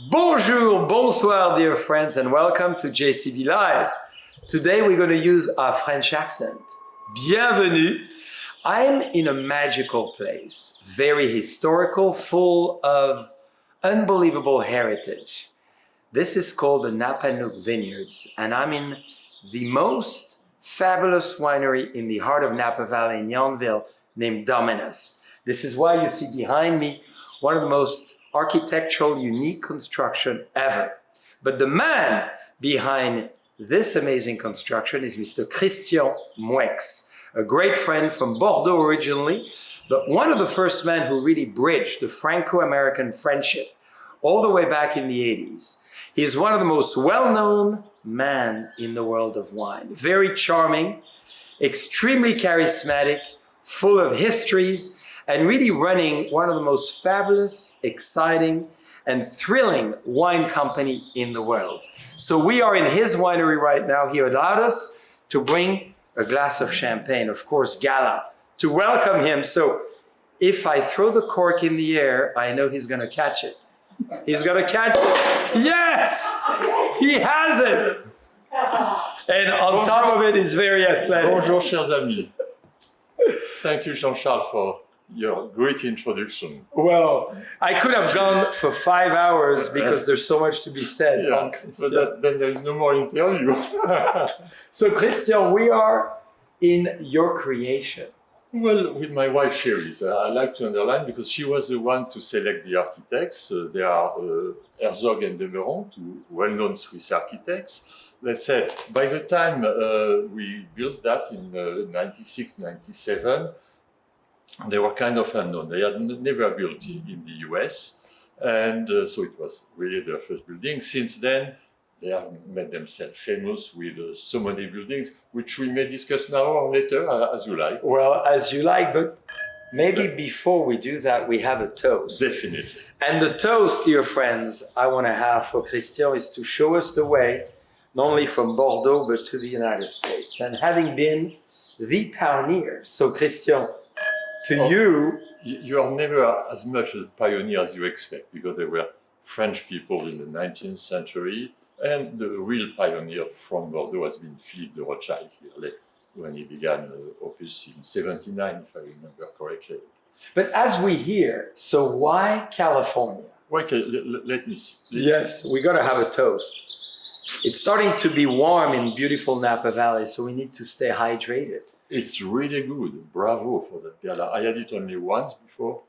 Bonjour, bonsoir, dear friends, and welcome to JCB Live. Today we're going to use our French accent. Bienvenue. I'm in a magical place, very historical, full of unbelievable heritage. This is called the Napanook Vineyards, and I'm in the most fabulous winery in the heart of Napa Valley in Yonville named Dominus. This is why you see behind me one of the most architectural, unique construction ever. But the man behind this amazing construction is Mr. Christian Moueix, a great friend from Bordeaux originally, but one of the first men who really bridged the Franco-American friendship all the way back in the 80s. He is one of the most well-known men in the world of wine. Very charming, extremely charismatic, full of histories, and really running one of the most fabulous, exciting, and thrilling wine company in the world. So we are in his winery right now. He allowed us to bring a glass of champagne, of course, Gala, to welcome him. So if I throw the cork in the air, I know he's gonna catch it. He's gonna catch it. Yes, he has it. And on top of it, he's very athletic. Bonjour, chers amis. Thank you, Jean-Charles, for your great introduction. Well, I could have gone for 5 hours because there's so much to be said. Yeah, but then there is no more interview. So, Christian, we are in your creation. Well, with my wife, Cherise, I like to underline because she was the one to select the architects. They are Herzog and de Meuron, two well-known Swiss architects. Let's say, by the time we built that in 96, 97, they were kind of unknown. They had never built in the US. And so it was really their first building. Since then, they have made themselves famous with so many buildings, which we may discuss now or later, as you like. Well, as you like, but maybe before we do that, we have a toast. Definitely. And the toast, dear friends, I want to have for Christian is to show us the way, not only from Bordeaux, but to the United States. And having been the pioneer, so Christian, to you... You are never as much a pioneer as you expect, because there were French people in the 19th century, and the real pioneer from Bordeaux has been Philippe de Rothschild here, when he began Opus in 79, if I remember correctly. But as we hear, so why California? Okay, let me see. Yes, we got to have a toast. It's starting to be warm in beautiful Napa Valley, so we need to stay hydrated. It's really good. Bravo for that gala. I had it only once before.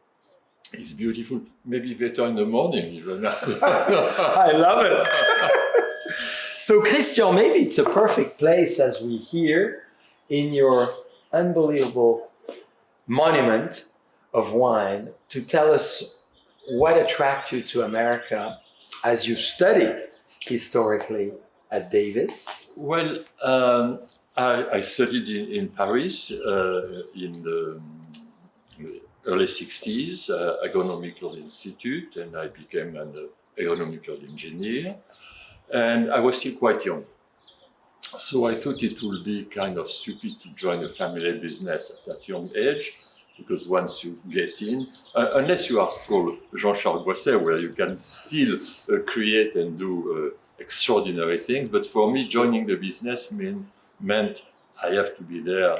It's beautiful. Maybe better in the morning even. I love it. So Christian, maybe it's a perfect place as we hear in your unbelievable monument of wine to tell us what attracted you to America as you studied historically at Davis. Well, I studied in Paris in the early 60s, Agronomical Institute, and I became an agronomical engineer. And I was still quite young. So I thought it would be kind of stupid to join a family business at that young age, because once you get in, unless you are called Jean-Charles Boisset, where you can still create and do extraordinary things. But for me, joining the business meant I have to be there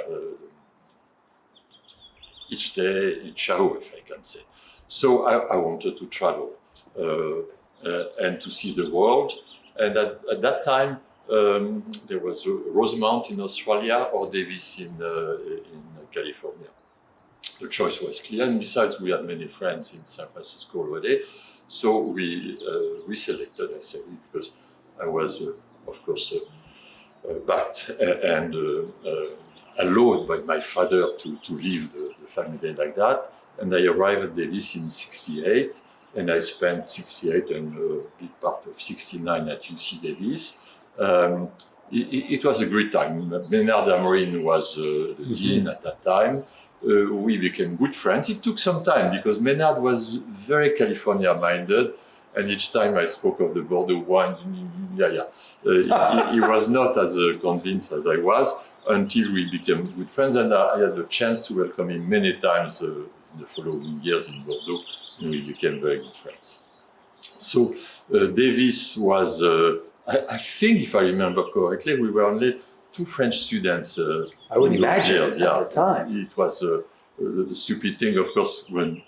each day, each hour, if I can say. So I wanted to travel and to see the world. And at that time, there was Rosemount in Australia or Davis in California. The choice was clear, and besides, we had many friends in San Francisco already. So we selected, I said, because I was, of course, backed and allowed by my father to leave the family like that. And I arrived at Davis in 68, and I spent 68 and a big part of 69 at UC Davis. It was a great time. Bernard Amorin was the dean at that time. We became good friends. It took some time because Maynard was very California-minded, and each time I spoke of the Bordeaux wine, he was not as convinced as I was until we became good friends, and I had the chance to welcome him many times in the following years in Bordeaux, and we became very good friends. So Davis was, I think, if I remember correctly, we were only 2 French students. I would in those imagine years, at the time. It was a stupid thing, of course, when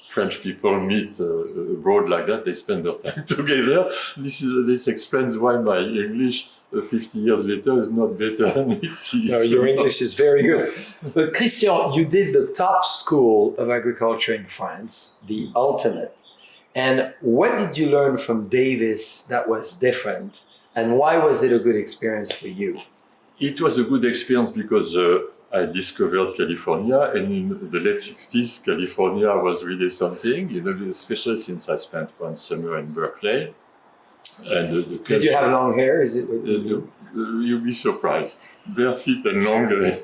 French people meet abroad like that, they spend their time together. This explains why my English 50 years later is not better than it is. No, your English is very good. But Christian, you did the top school of agriculture in France, the ultimate. And what did you learn from Davis that was different? And why was it a good experience for you? It was a good experience because I discovered California, and in the late 60s, California was really something, especially since I spent one summer in Berkeley. And the Did you have long hair? Is it? You'll be surprised. Bare feet and long hair.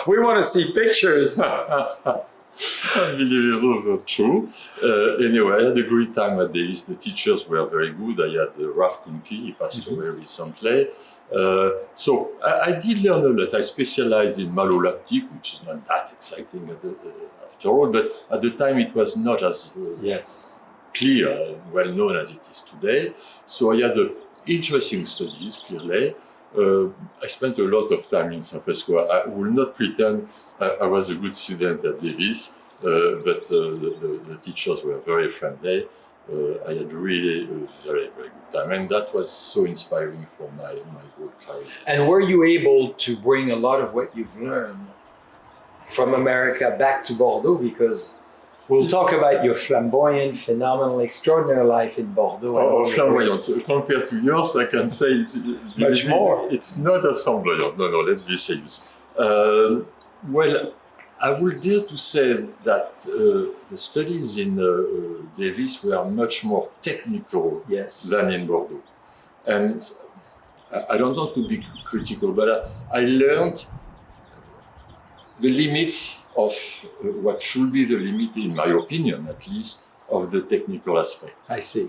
We want to see pictures. Unbelievable, true. Anyway, I had a great time at Davis. The teachers were very good. I had Ralph Kunke, he passed away recently. So I did learn a lot. I specialized in malolactic, which is not that exciting after all, but at the time it was not as clear and well known as it is today. So I had interesting studies, clearly. I spent a lot of time in San Francisco. I will not pretend I was a good student at Davis, but the teachers were very friendly. I had really a very, very good time, and that was so inspiring for my whole career. And were you able to bring a lot of what you've learned from America back to Bordeaux? Because we'll talk about your flamboyant, phenomenal, extraordinary life in Bordeaux. Oh, flamboyant. So compared to yours, I can say it's much more. It's not as flamboyant. No, let's be serious. Well, I would dare to say that the studies in Davis were much more technical than in Bordeaux. And I don't want to be critical, but I learned the limits of what should be the limit, in my opinion at least, of the technical aspect. I see.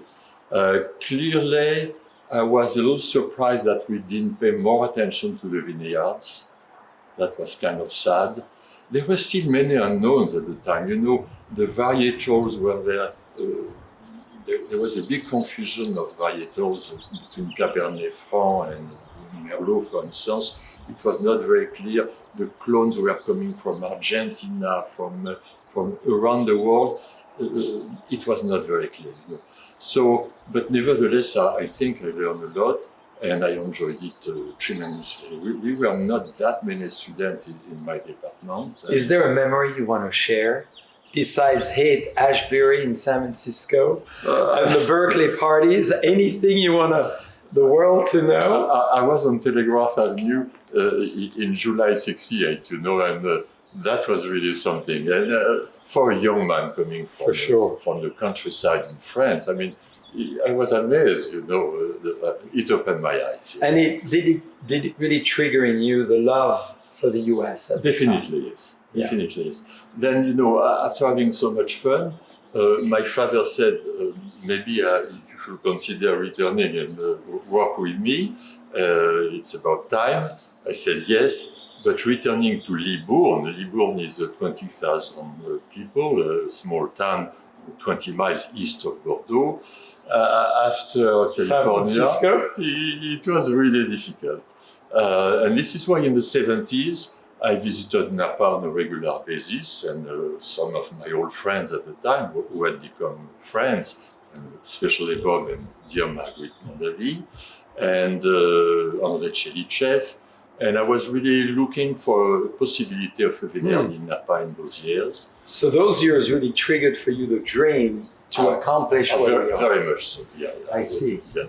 Clearly, I was a little surprised that we didn't pay more attention to the vineyards. That was kind of sad. There were still many unknowns at the time. The varietals were there. There was a big confusion of varietals between Cabernet Franc and Merlot, for instance. It was not very clear. The clones were coming from Argentina, from around the world. It was not very clear. So, but nevertheless, I think I learned a lot, and I enjoyed it tremendously. We were not that many students in my department. Is there a memory you want to share? Besides hate Ashbury in San Francisco and the Berkeley parties, anything you want the world to know? I was on Telegraph Avenue in July '68, and that was really something. And for a young man coming from the countryside in France, I mean, I was amazed, it opened my eyes. And did it really trigger in you the love for the US at Definitely, the time? yes. Definitely, yes. Then, after having so much fun, my father said, maybe you should consider returning and work with me. It's about time. I said yes, but returning to Libourne. Libourne is 20,000 people, a small town 20 miles east of Bordeaux. After California, it was really difficult. And this is why in the 70s, I visited Napa on a regular basis, and some of my old friends at the time who had become friends, and especially Bob and dear Marguerite Mondavi, and André Tchelichev. And I was really looking for a possibility of a vineyard in Napa in those years. So those years really triggered for you the dream to accomplish what you are. Very much so, yeah. I see. Yeah,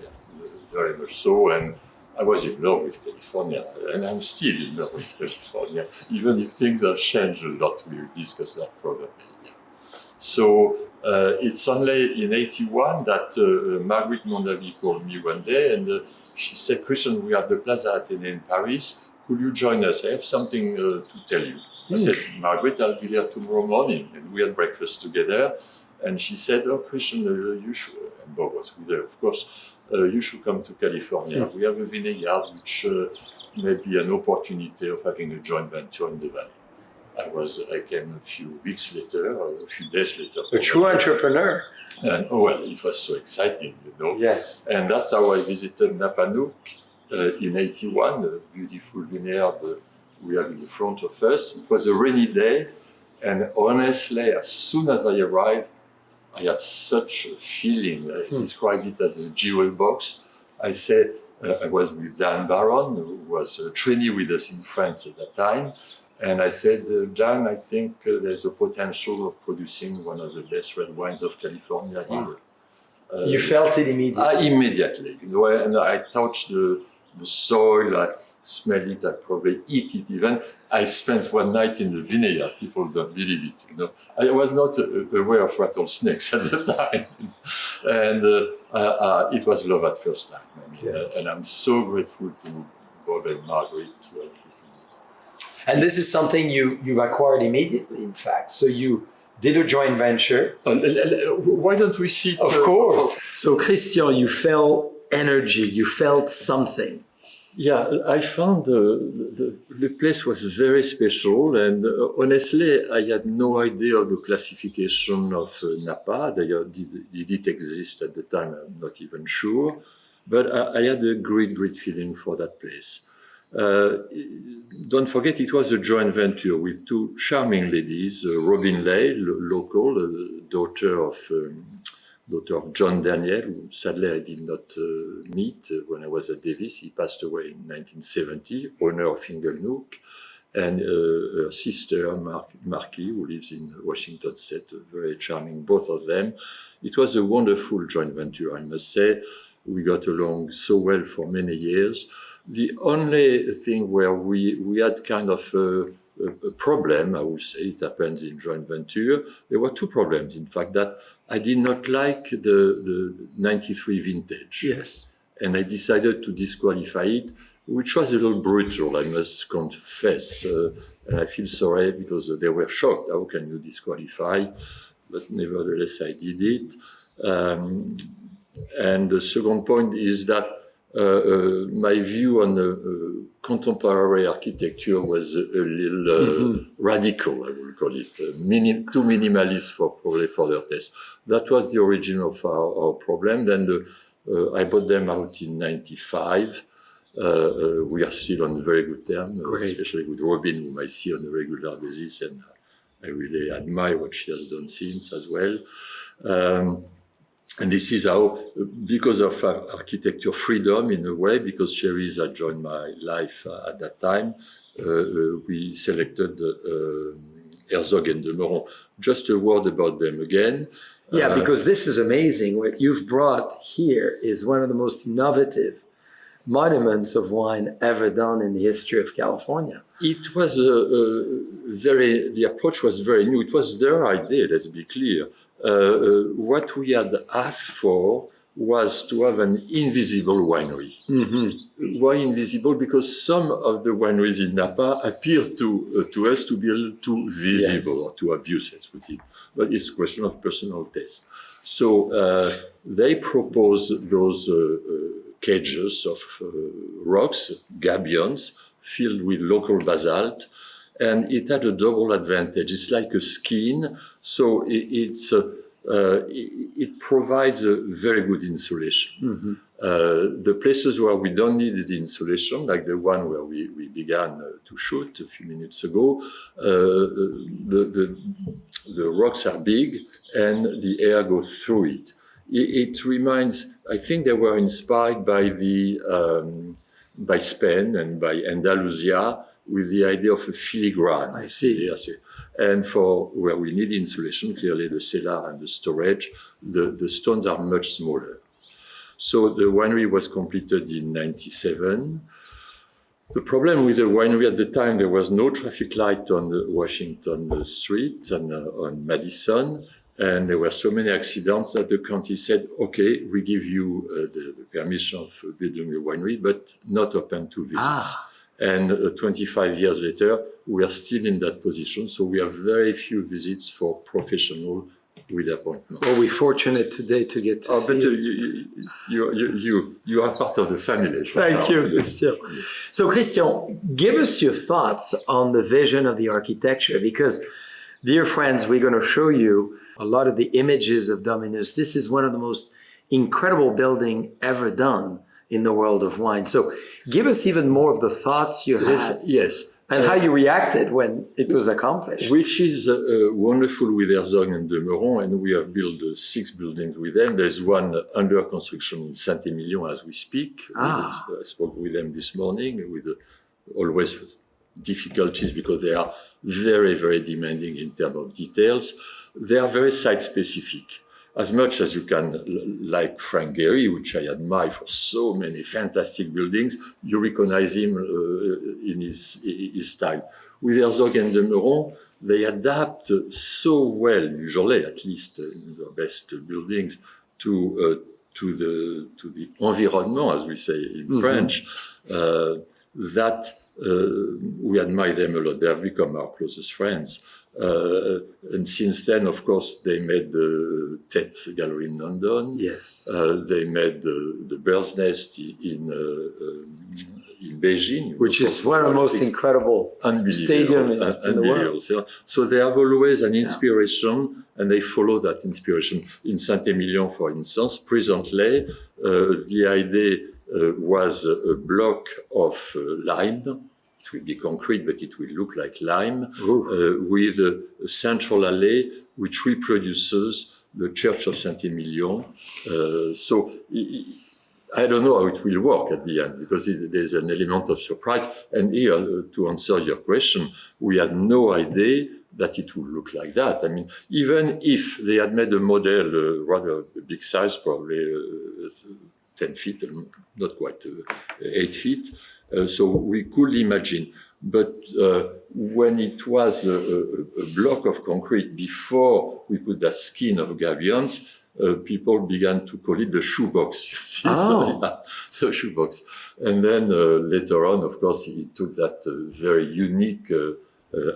very much so. And I was in love with California, and I'm still in love with California, even if things have changed a lot. We will discuss that probably. So it's only in '81 that Marguerite Mondavi called me one day, and she said, "Christian, we are at the Plaza Athénée in Paris. Could you join us? I have something to tell you." I said, "Marguerite, I'll be there tomorrow morning." And we had breakfast together. And she said, "Oh, Christian, you should," and Bob was with her, of course, "you should come to California. We have a vineyard which may be an opportunity of having a joint venture in the valley." I came a few weeks later, or a few days later. A true entrepreneur. And well, it was so exciting, you know. Yes. And that's how I visited Napanook in '81, a beautiful vineyard we have in front of us. It was a rainy day, and honestly, as soon as I arrived, I had such a feeling. I describe it as a jewel box. I say I was with Dan Baron, who was a trainee with us in France at that time. And I said, Dan, I think there's a potential of producing one of the best red wines of California here. You felt it immediately? Immediately, you know, and I touched the soil, I smelled it, I probably eat it even. I spent one night in the vineyard, people don't believe it, you know. I was not aware of rattlesnakes at the time. And it was love at first time. I mean, and I'm so grateful to Bob and Margaret to help. And this is something you've acquired immediately, in fact. So you did a joint venture. Why don't we sit? Of course. So Christian, you felt energy, you felt something. Yeah, I found the place was very special, and honestly, I had no idea of the classification of Napa. Did it exist at the time? I'm not even sure. But I had a great feeling for that place. Don't forget, it was a joint venture with two charming ladies, Robin Lay, local, daughter of John Daniel, who sadly I did not meet when I was at Davis. He passed away in 1970, owner of Inglenook, and her sister, Marky, who lives in Washington State, very charming, both of them. It was a wonderful joint venture, I must say. We got along so well for many years. The only thing where we had kind of a problem, I would say, it happens in joint venture. There were two problems, in fact, that I did not like the 93 vintage. Yes. And I decided to disqualify it, which was a little brutal, I must confess. And I feel sorry because they were shocked. How can you disqualify? But nevertheless, I did it. And the second point is that my view on contemporary architecture was a little radical, I will call it, too minimalist probably for their taste. That was the origin of our problem. Then I bought them out in '95. We are still on very good terms, especially with Robin, whom I see on a regular basis, and I really admire what she has done since as well. And this is how, because of architecture freedom in a way, because Cherise had joined my life at that time, we selected Herzog and de Meuron. Just a word about them again. Yeah, because this is amazing. What you've brought here is one of the most innovative monuments of wine ever done in the history of California. It was the approach was very new. It was their idea, let's be clear. What we had asked for was to have an invisible winery. Mm-hmm. Why invisible? Because some of the wineries in Napa appear to us to be a little too visible, or too obvious, let's put it. But it's a question of personal taste. So they proposed those cages of rocks, gabions, filled with local basalt. And it had a double advantage. It's like a skin, so it provides a very good insulation. Mm-hmm. The places where we don't need the insulation, like the one where we began to shoot a few minutes ago, the rocks are big and the air goes through it. It reminds, I think they were inspired by by Spain and by Andalusia, with the idea of a filigrane. I see. And for where we need insulation, clearly the cellar and the storage, the stones are much smaller. So the winery was completed in '97. The problem with the winery at the time, there was no traffic light on Washington Street and on Madison. And there were so many accidents that the county said, okay, we give you the permission of building a winery, but not open to visits. And 25 years later, we are still in that position. So we have very few visits for professional with appointment. Well, we're fortunate today to get to see But it. you are part of the family. Thank you, Yes. Christian. So, Christian, give us your thoughts on the vision of the architecture, because, dear friends, we're going to show you a lot of the images of Dominus. This is one of the most incredible building ever done in the world of wine. So, give us even more of the thoughts you had Yes. and how you reacted when it was accomplished. Which is wonderful with Herzog and de Meuron, and we have built 6 buildings with them. There's one under construction in Saint-Émilion as we speak. Ah. I spoke with them this morning with always difficulties because they are very, very demanding in terms of details. They are very site-specific. As much as you can, like Frank Gehry, which I admire for so many fantastic buildings, you recognize him in his style. With Herzog and de Meuron, they adapt so well, usually, at least in the best buildings, to the environment, as we say in French, that we admire them a lot. They have become our closest friends. And since then, of course, they made the Tate Gallery in London. Yes. They made the Bird's Nest in Beijing, Which is one of the most incredible stadiums in the world. So they have always an inspiration, and they follow that inspiration. In Saint-Émilion, for instance, presently, the idea was a block of lime. It will be concrete, but it will look like lime, with a central alley which reproduces the Church of Saint-Émilion. So I don't know how it will work at the end, because there's an element of surprise. And here, to answer your question, we had no idea that it would look like that. I mean, even if they had made a model rather big size, probably 10 feet, not quite 8 feet, so we could imagine. But when it was a block of concrete, before we put that skin of gabions, people began to call it the shoebox, you see, the shoebox. And then later on, of course, it took that very unique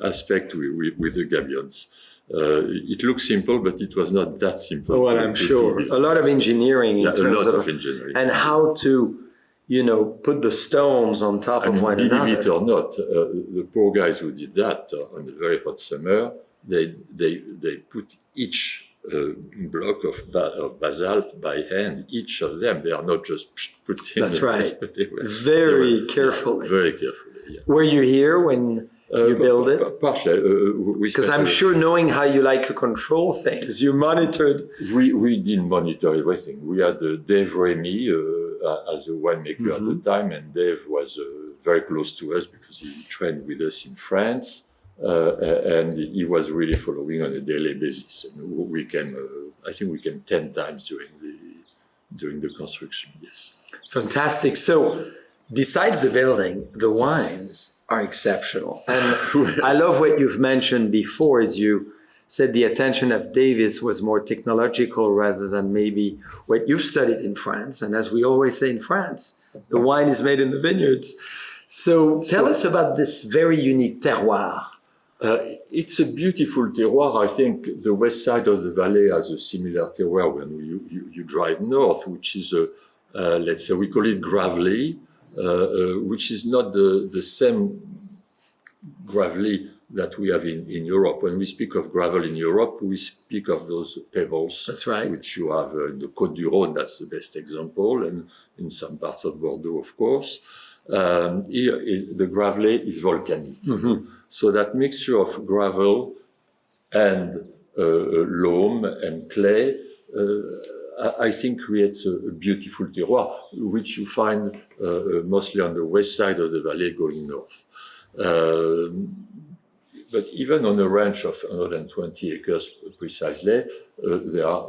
aspect with the gabions. It looks simple, but it was not that simple. Well, I'm sure. A lot of engineering in terms of engineering. And how to, put the stones on top of one another. Believe it or not, the poor guys who did that on a very hot summer, they put each block of basalt by hand, each of them. They are not just put in. That's right. Very carefully. Very carefully, yeah. Were you here when you build it? Partially. Because I'm sure, knowing how you like to control things, you monitored. We didn't monitor everything. We had Dave Remy as a winemaker at the time, and Dave was very close to us because he trained with us in France. And he was really following on a daily basis. And we came, I think we came 10 times during the construction, yes. Fantastic. So besides the building, the wines are exceptional. And I love what you've mentioned before, is you said the attention of Davis was more technological rather than maybe what you've studied in France. And as we always say in France, the wine is made in the vineyards. So tell us about this very unique terroir. It's a beautiful terroir. I think the west side of the valley has a similar terroir when you drive north, which is, let's say, we call it gravelly, which is not the same gravelly that we have in Europe. When we speak of gravel in Europe, we speak of those pebbles. That's right. Which you have in the Côte du Rhône, that's the best example, and in some parts of Bordeaux, of course. Here, the gravelly is volcanic. So that mixture of gravel and loam and clay, I think creates a beautiful terroir, which you find mostly on the west side of the valley going north. But even on a ranch of 120 acres precisely, there are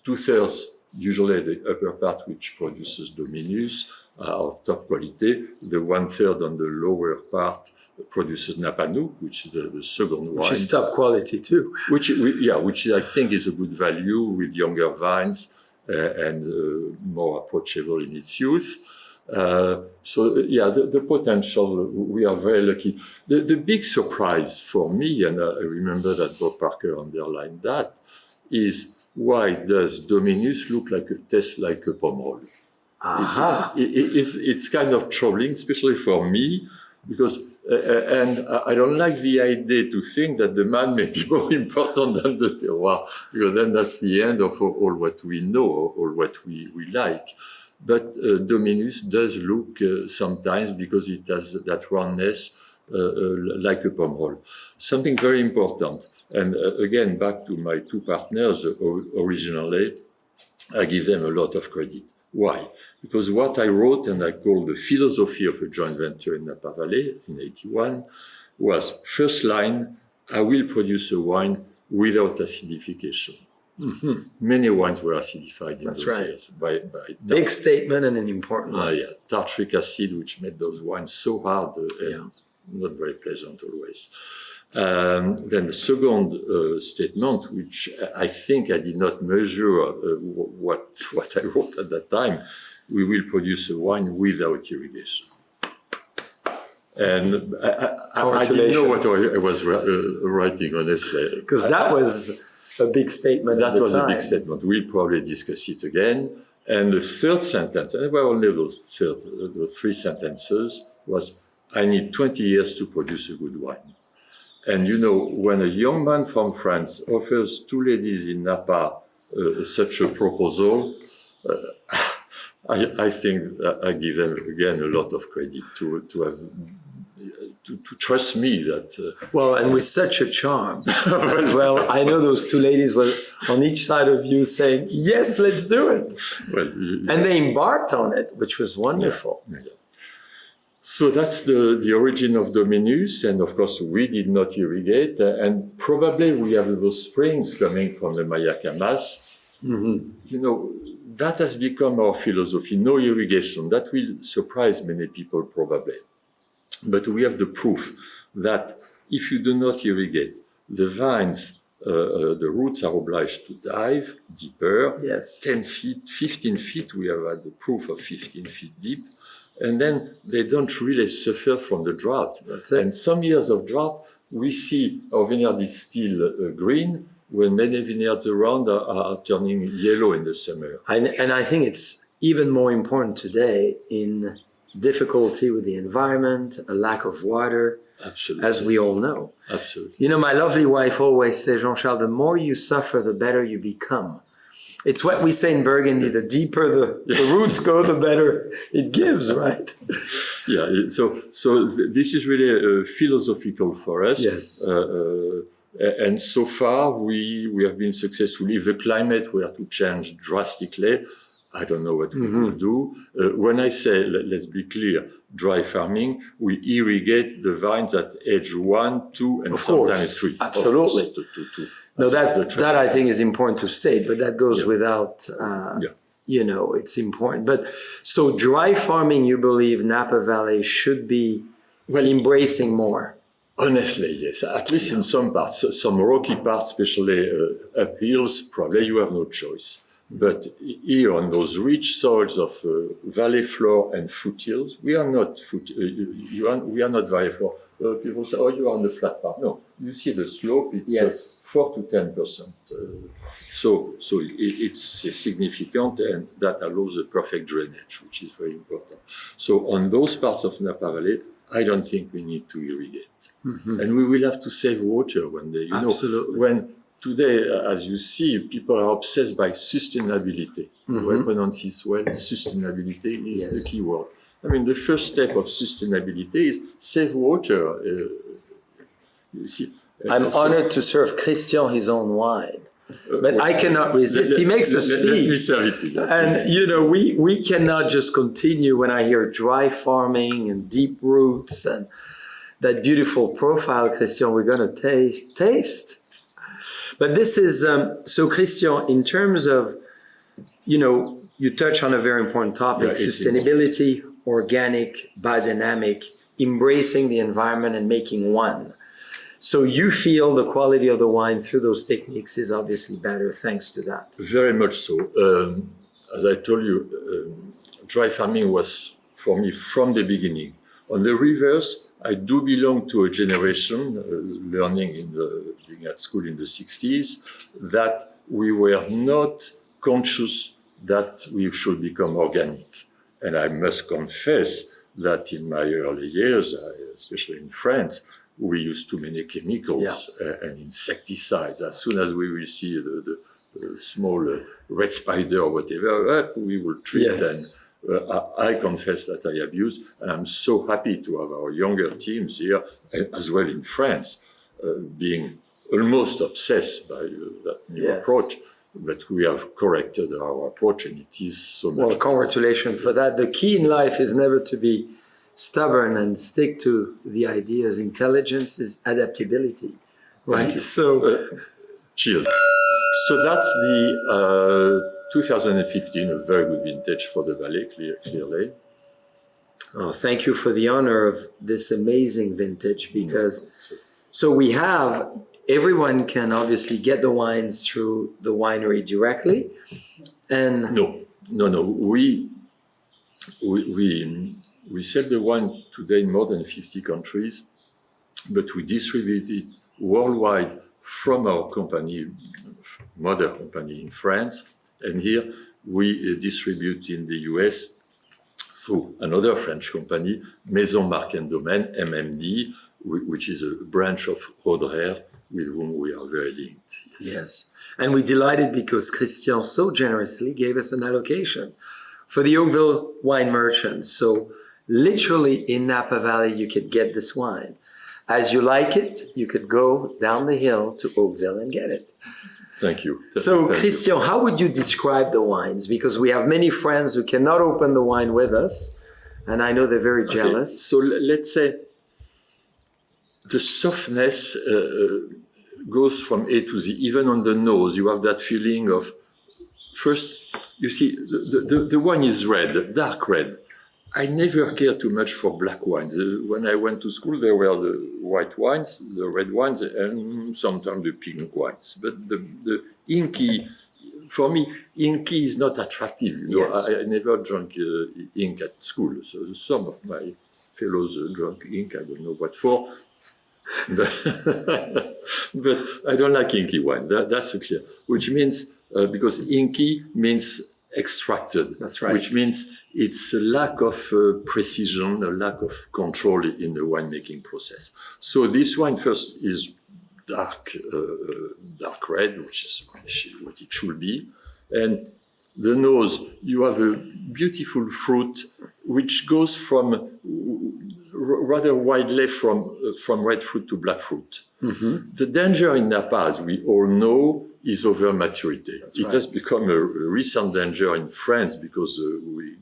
2/3, usually the upper part, which produces Dominus, of top quality. The 1/3 on the lower part produces Napa Nou, which is the second wine. Which is top quality too. Which I think is a good value with younger vines and more approachable in its youth. The potential, we are very lucky. The big surprise for me, and I remember that Bob Parker underlined that, is why does Dominus taste like a pomme roll? Aha. It's kind of troubling, especially for me, because and I don't like the idea to think that the man may be more important than the terroir, because then that's the end of all what we know, all what we like. But Dominus does look sometimes, because it has that roundness like a pomme roll. Something very important, and again, back to my two partners originally, I give them a lot of credit. Why? Because what I wrote, and I called the philosophy of a joint venture in Napa Valley in 81, was first line, I will produce a wine without acidification. Mm-hmm. Many wines were acidified in those years. By big statement and an important one. Yeah, tartaric acid, which made those wines so hard and not very pleasant always. Then the second statement, which I think I did not measure what I wrote at that time, we will produce a wine without irrigation. And I didn't know what I was writing, honestly. Because that was a big statement. That was a big statement. We'll probably discuss it again. And the third sentence, and there were only those three sentences, was, I need 20 years to produce a good wine. And you know, when a young man from France offers two ladies in Napa such a proposal, I think I give them again a lot of credit to trust me that. Well, and with such a charm as well. I know those two ladies were on each side of you saying, "Yes, let's do it." Well, and they embarked on it, which was wonderful. Yeah. So that's the origin of Dominus, and of course we did not irrigate, and probably we have those springs coming from the Mayacamas. Mm-hmm. You know, that has become our philosophy, no irrigation. That will surprise many people probably. But we have the proof that if you do not irrigate, the vines, the roots are obliged to dive deeper, 10 feet, 15 feet, we have had the proof of 15 feet deep, and then they don't really suffer from the drought. And some years of drought, we see our vineyard is still green, when many vineyards around are turning yellow in the summer. And I think it's even more important today in difficulty with the environment, a lack of water, absolutely, as we all know. Absolutely. You know, my lovely wife always says, Jean-Charles, the more you suffer, the better you become. It's what we say in Burgundy, the deeper the roots go, the better it gives, right? Yeah, so this is really philosophical for us. Yes. And so far, we have been successful. If the climate were to change drastically, I don't know what we will do. When I say, let's be clear, dry farming, we irrigate the vines at age 1, 2, and sometimes 3. Absolutely. No, that I think is important to state, but that goes without, you know, it's important. But so dry farming, you believe Napa Valley should be embracing more? Honestly, yes. At least in some parts, some rocky parts, especially up hills, probably you have no choice. But here on those rich soils of valley floor and foothills, we are not we are not valley floor. People say, "Oh, you are on the flat part." No, you see the slope. It's 4 to 10%. So it's significant, and that allows a perfect drainage, which is very important. So on those parts of Napa Valley, I don't think we need to irrigate, and we will have to save water one day. You know, when today, as you see, people are obsessed by sustainability. I pronounce this well. Sustainability is the key word. I mean, the first step of sustainability is save water. You see, I'm honored to serve Christian his own wine, but I cannot resist. He makes us speak. Let me serve it to you. And, you know, we cannot just continue when I hear dry farming and deep roots and that beautiful profile, Christian, we're going to taste. But this is, so Christian, in terms of, you know, you touch on a very important topic, sustainability, organic, biodynamic, embracing the environment and making one. So you feel the quality of the wine through those techniques is obviously better thanks to that. Very much so. As I told you, dry farming was for me from the beginning. On the reverse, I do belong to a generation learning being at school in the 60s that we were not conscious that we should become organic. And I must confess that in my early years, especially in France, we used too many chemicals and insecticides. As soon as we will see the small red spider or whatever, we will treat Yes. and I confess that I abuse, and I'm so happy to have our younger teams here, as well in France, being almost obsessed by that new approach. But we have corrected our approach, and it is so much. Well, congratulations for that. The key in life is never to be stubborn and stick to the ideas. Intelligence is adaptability, right? So, cheers. So that's the 2015, a very good vintage for the Valley, clearly. oh, thank you for the honor of this amazing vintage, because so we have, everyone can obviously get the wines through the winery directly. And No. We sell the wine today in more than 50 countries, but we distribute it worldwide from our company, mother company in France. And here we distribute in the US through another French company, Maison Marque and Domaine, MMD, which is a branch of Roederer, with whom we are very linked. yes. And we're delighted because Christian so generously gave us an allocation for the Oakville wine merchants. So literally in Napa Valley, you could get this wine. As you like it, you could go down the hill to Oakville and get it. Thank you. So, Thank Christian, how would you describe the wines? Because we have many friends who cannot open the wine with us, and I know they're very jealous. Okay. So let's say the softness goes from A to Z. Even on the nose, you have that feeling of, first, you see, the wine is red, dark red. I never cared too much for black wines. When I went to school, there were the white wines, the red wines, and sometimes the pink wines. But the inky, for me, inky is not attractive. You know, Yes. I never drank ink at school. So some of my fellows drank ink. I don't know what for. But I don't like inky wine. That's clear. Which means, because inky means extracted. That's right. Which means it's a lack of precision, a lack of control in the winemaking process. So this wine first is dark red, which is what it should be. And the nose, you have a beautiful fruit which goes from rather widely from red fruit to black fruit. Mm-hmm. The danger in Napa, as we all know, is over maturity. It has become a recent danger in France because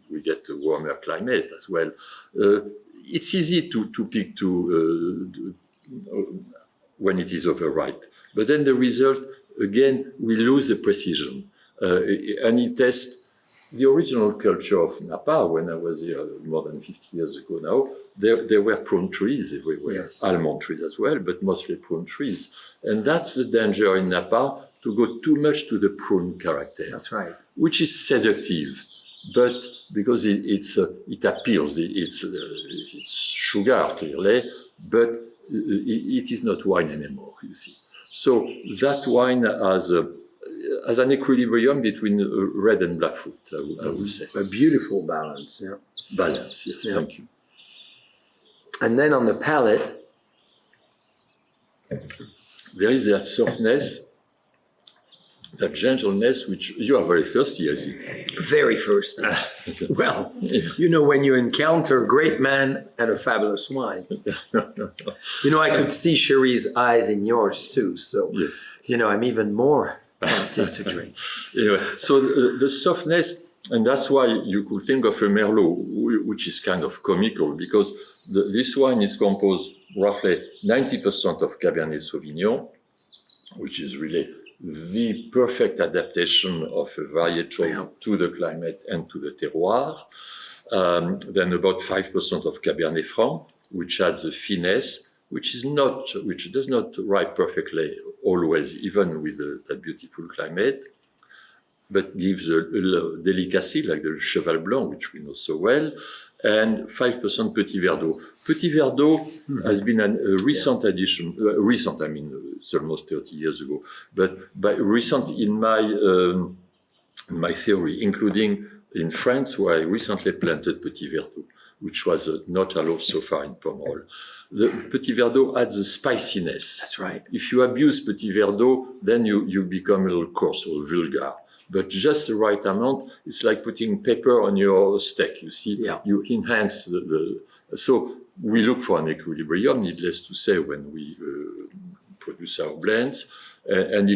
we get a warmer climate as well. It's easy to pick when it is overripe. But then the result, again, we lose the precision. And it tests the original culture of Napa. When I was here more than 50 years ago now, there were prune trees everywhere, yes. Almond trees as well, but mostly prune trees. And that's the danger in Napa, to go too much to the prune character. That's right. Which is seductive, but because it appeals, it's sugar clearly, but it is not wine anymore, you see. So that wine has an equilibrium between red and black fruit, I would say. A beautiful balance, yeah. Balance, yes, Yeah. thank you. And then on the palate, There is that softness, that gentleness, which you are very thirsty, I see. very first. Well, you know, when you encounter a great man and a fabulous wine, you know, I could see Cherie's eyes in yours too. So, Yeah. you know, I'm even more tempted to drink. Anyway, so the softness, and that's why you could think of a Merlot, which is kind of comical, because this wine is composed roughly 90% of Cabernet Sauvignon, which is really the perfect adaptation of a varietal to the climate and to the terroir. Then about 5% of Cabernet Franc, which adds a finesse, which does not ripe perfectly always, even with that beautiful climate, but gives a delicacy like the Cheval Blanc, which we know so well. and 5% Petit Verdot. Petit Verdot has been a recent addition, recent, I mean, it's almost 30 years ago, but by recent in my theory, including in France, where I recently planted Petit Verdot, which was not allowed so far in Pomerol. The Petit Verdot adds a spiciness. That's right. If you abuse Petit Verdot, then you become a little coarse or vulgar. But just the right amount, it's like putting pepper on your steak. You see, you enhance So we look for an equilibrium, needless to say, when we produce our blends. And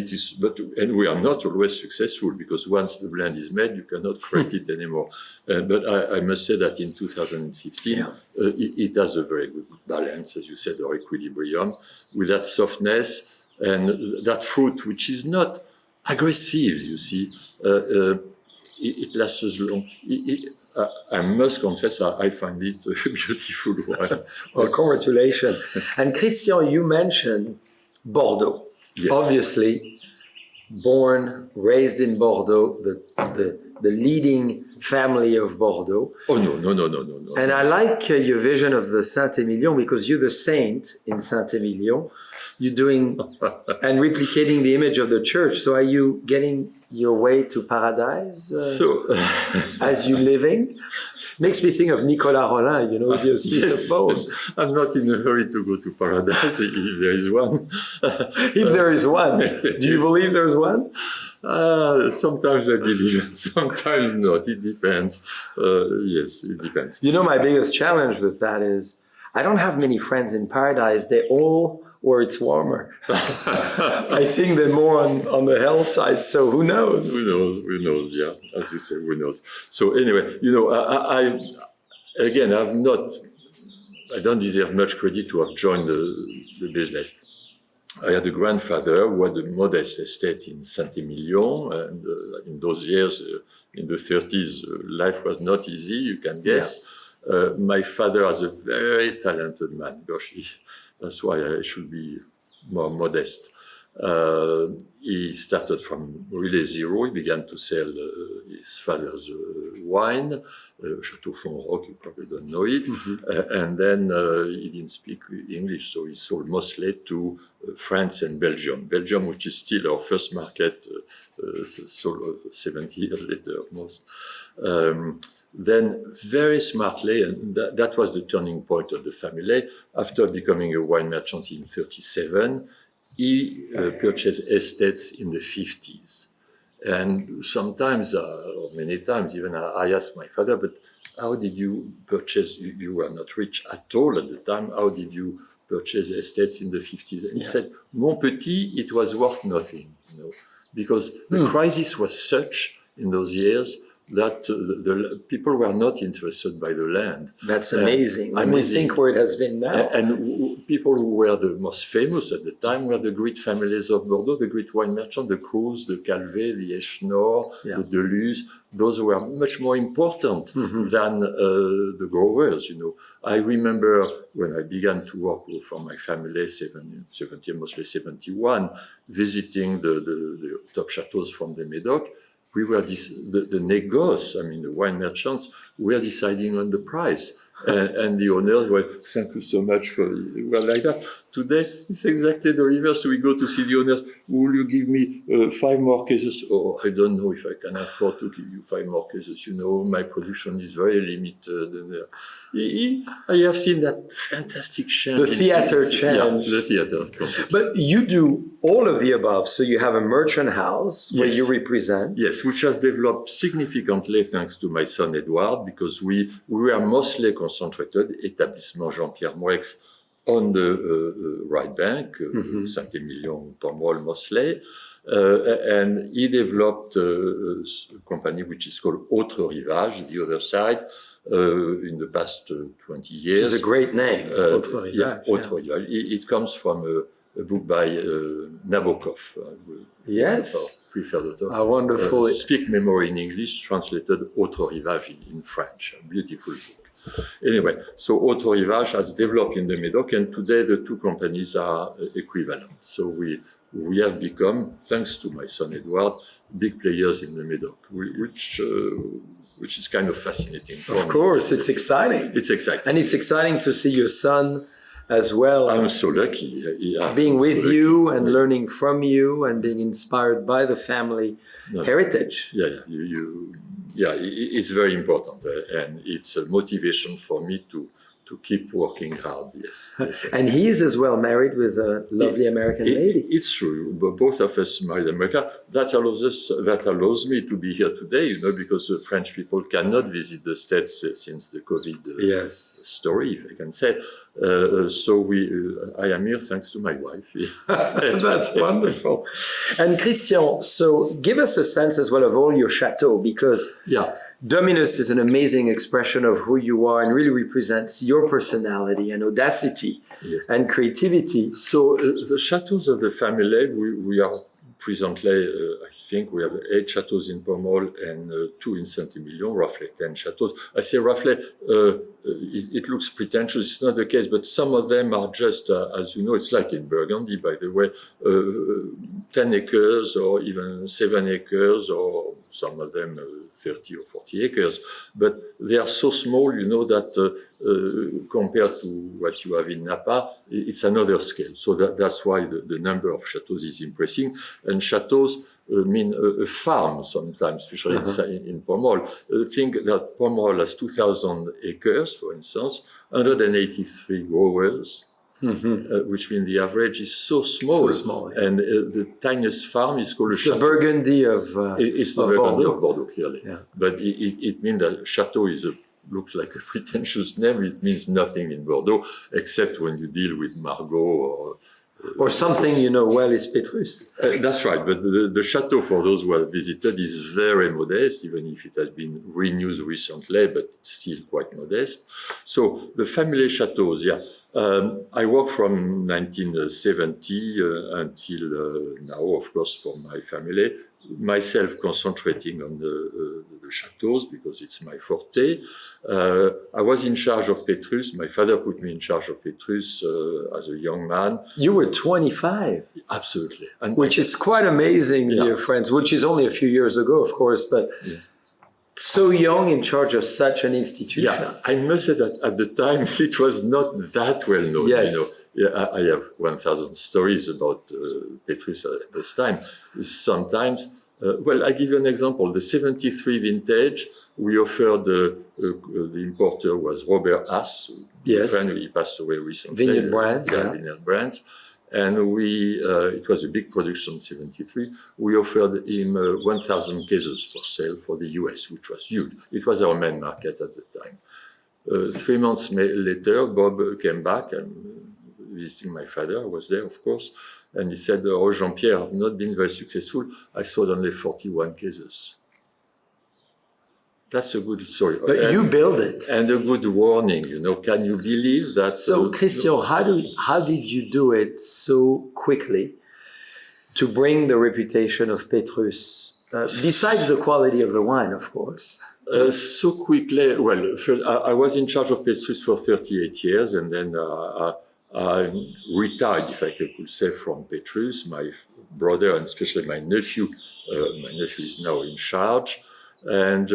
we are not always successful, because once the blend is made, you cannot correct it anymore. But I must say that in 2015, it has a very good balance, as you said, or equilibrium, with that softness and that fruit, which is not aggressive, you see. It lasts as long. I must confess, I find it a beautiful wine. Well, congratulations. And Christian, you mentioned Bordeaux. Yes. Obviously, born, raised in Bordeaux, the leading family of Bordeaux. Oh, no. And I like your vision of the Saint-Émilion, because you're the saint in Saint-Émilion. You're doing and replicating the image of the church. So are you getting your way to paradise as you living? Makes me think of Nicolas Rollin, yes, suppose. Yes. I'm not in a hurry to go to paradise, if there is one. If there is one. Do you believe there's one? Sometimes I believe, sometimes not. It depends. Yes, it depends. My biggest challenge with that is I don't have many friends in paradise. They all where it's warmer. I think they're more on the hell side, so who knows? Who knows, yeah. As you say, who knows. So anyway, I don't deserve much credit to have joined the business. I had a grandfather who had a modest estate in Saint-Émilion, and in those years, in the 30s, life was not easy, you can guess. Yeah. My father was a very talented man, gosh, that's why I should be more modest. He started from really zero. He began to sell his father's wine, Chateau Fonroc, you probably don't know it. Mm-hmm. And then he didn't speak English, so he sold mostly to France and Belgium. Belgium, which is still our first market, sold 70 years later almost. Then very smartly, and that was the turning point of the family, after becoming a wine merchant in 1937, he purchased estates in the 50s. And sometimes, or many times even, I asked my father, but how did you purchase, you were not rich at all at the time, how did you purchase estates in the 50s? And he said, Mon petit, it was worth nothing, because the crisis was such in those years that the people were not interested by the land. That's amazing. When we think where it has been now. And people who were the most famous at the time were the great families of Bordeaux, the great wine merchants, the Cruz, the Calvet, the Echenor, the Deluz. Those were much more important than the growers, I remember when I began to work for my family, 70, mostly 71, visiting the top chateaux from the Médoc. We were the négoces, the wine merchants, were deciding on the price. And the owners were, thank you so much for, like that. Today, it's exactly the reverse. We go to see the owners, will you give me 5 more cases? Oh, I don't know if I can afford to give you 5 more cases. My production is very limited. I have seen that fantastic change. The theater change. Yeah, the theater. But you do all of the above. So you have a merchant house where you represent. Yes, which has developed significantly thanks to my son Edouard, because we were mostly concentrated, Établissement Jean-Pierre Moueix, on the right bank, Saint-Émilion, Pomerol mostly. And he developed a company which is called Autre Rivage, the other side, in the past 20 years. It's a great name, Autre Rivage. Autre Rivage. It comes from a book by Nabokov. Yes. A wonderful. Speak Memory in English, translated Autre Rivage in French. A beautiful book. Anyway, so Autre Rivage has developed in the Médoc, and today the two companies are equivalent. So we have become, thanks to my son Edouard, big players in the Médoc, which which is kind of fascinating. Of course, it's exciting. It's exciting. And it's exciting to see your son as well. I'm so lucky. Being with so you lucky. and learning from you and being inspired by the family heritage. It's very important, and it's a motivation for me to keep working hard. Yes. And he is as well married with a lovely American lady. It's true. Both of us married in America. That allows me to be here today. Because French people cannot visit the States since the COVID story, if I can say. So I am here thanks to my wife. That's wonderful. And Christian, so give us a sense as well of all your chateaux, because Dominus is an amazing expression of who you are and really represents your personality and audacity and creativity. So the chateaux of the family, we are presently, I think we have 8 chateaux in Pomerol and 2 in Saint-Emilion, roughly 10 chateaux. I say roughly, it looks pretentious, it's not the case, but some of them are just, as you know, it's like in Burgundy, by the way, 10 acres or even 7 acres, or some of them 30 or 40 acres. But they are so small, that compared to what you have in Napa, it's another scale. So that's why the number of chateaux is impressive. And chateaux mean a farm sometimes, especially in Pomerol. Think that Pomerol has 2,000 acres, for instance, 183 growers, which means the average is so small. And the tiniest farm is called the Burgundy of it's the Burgundy of Bordeaux, clearly. Yeah. But it means that chateau looks like a pretentious name. It means nothing in Bordeaux, except when you deal with Margaux or something well is Petrus. That's right, but the chateau, for those who have visited, is very modest, even if it has been renewed recently, but it's still quite modest. So the family chateaus, I worked from 1970 until now, of course, for my family, myself concentrating on the chateaus because it's my forte. I was in charge of Petrus. My father put me in charge of Petrus as a young man. You were 25. Absolutely. Which is quite amazing, dear friends, which is only a few years ago, of course, but so young in charge of such an institution. Yeah, I must say that at the time it was not that well known. Yes. I have 1,000 stories about Petrus at this time. Sometimes, I give you an example. The 73 vintage, we offered the importer was Robert Haas, a friend who passed away recently. Vineyard Brands. Vineyard Brands. And it was a big production, 73. We offered him 1,000 cases for sale for the US, which was huge. It was our main market at the time. 3 months later, Bob came back and visiting my father. I was there, of course. And he said, Jean-Pierre, I've not been very successful. I sold only 41 cases. That's a good story. But you build it. And a good warning, Can you believe that? So, Christian, how did you do it so quickly to bring the reputation of Petrus, besides the quality of the wine, of course? So quickly, first, I was in charge of Petrus for 38 years, and then I retired, if I could say, from Petrus. My brother, and especially my nephew is now in charge. And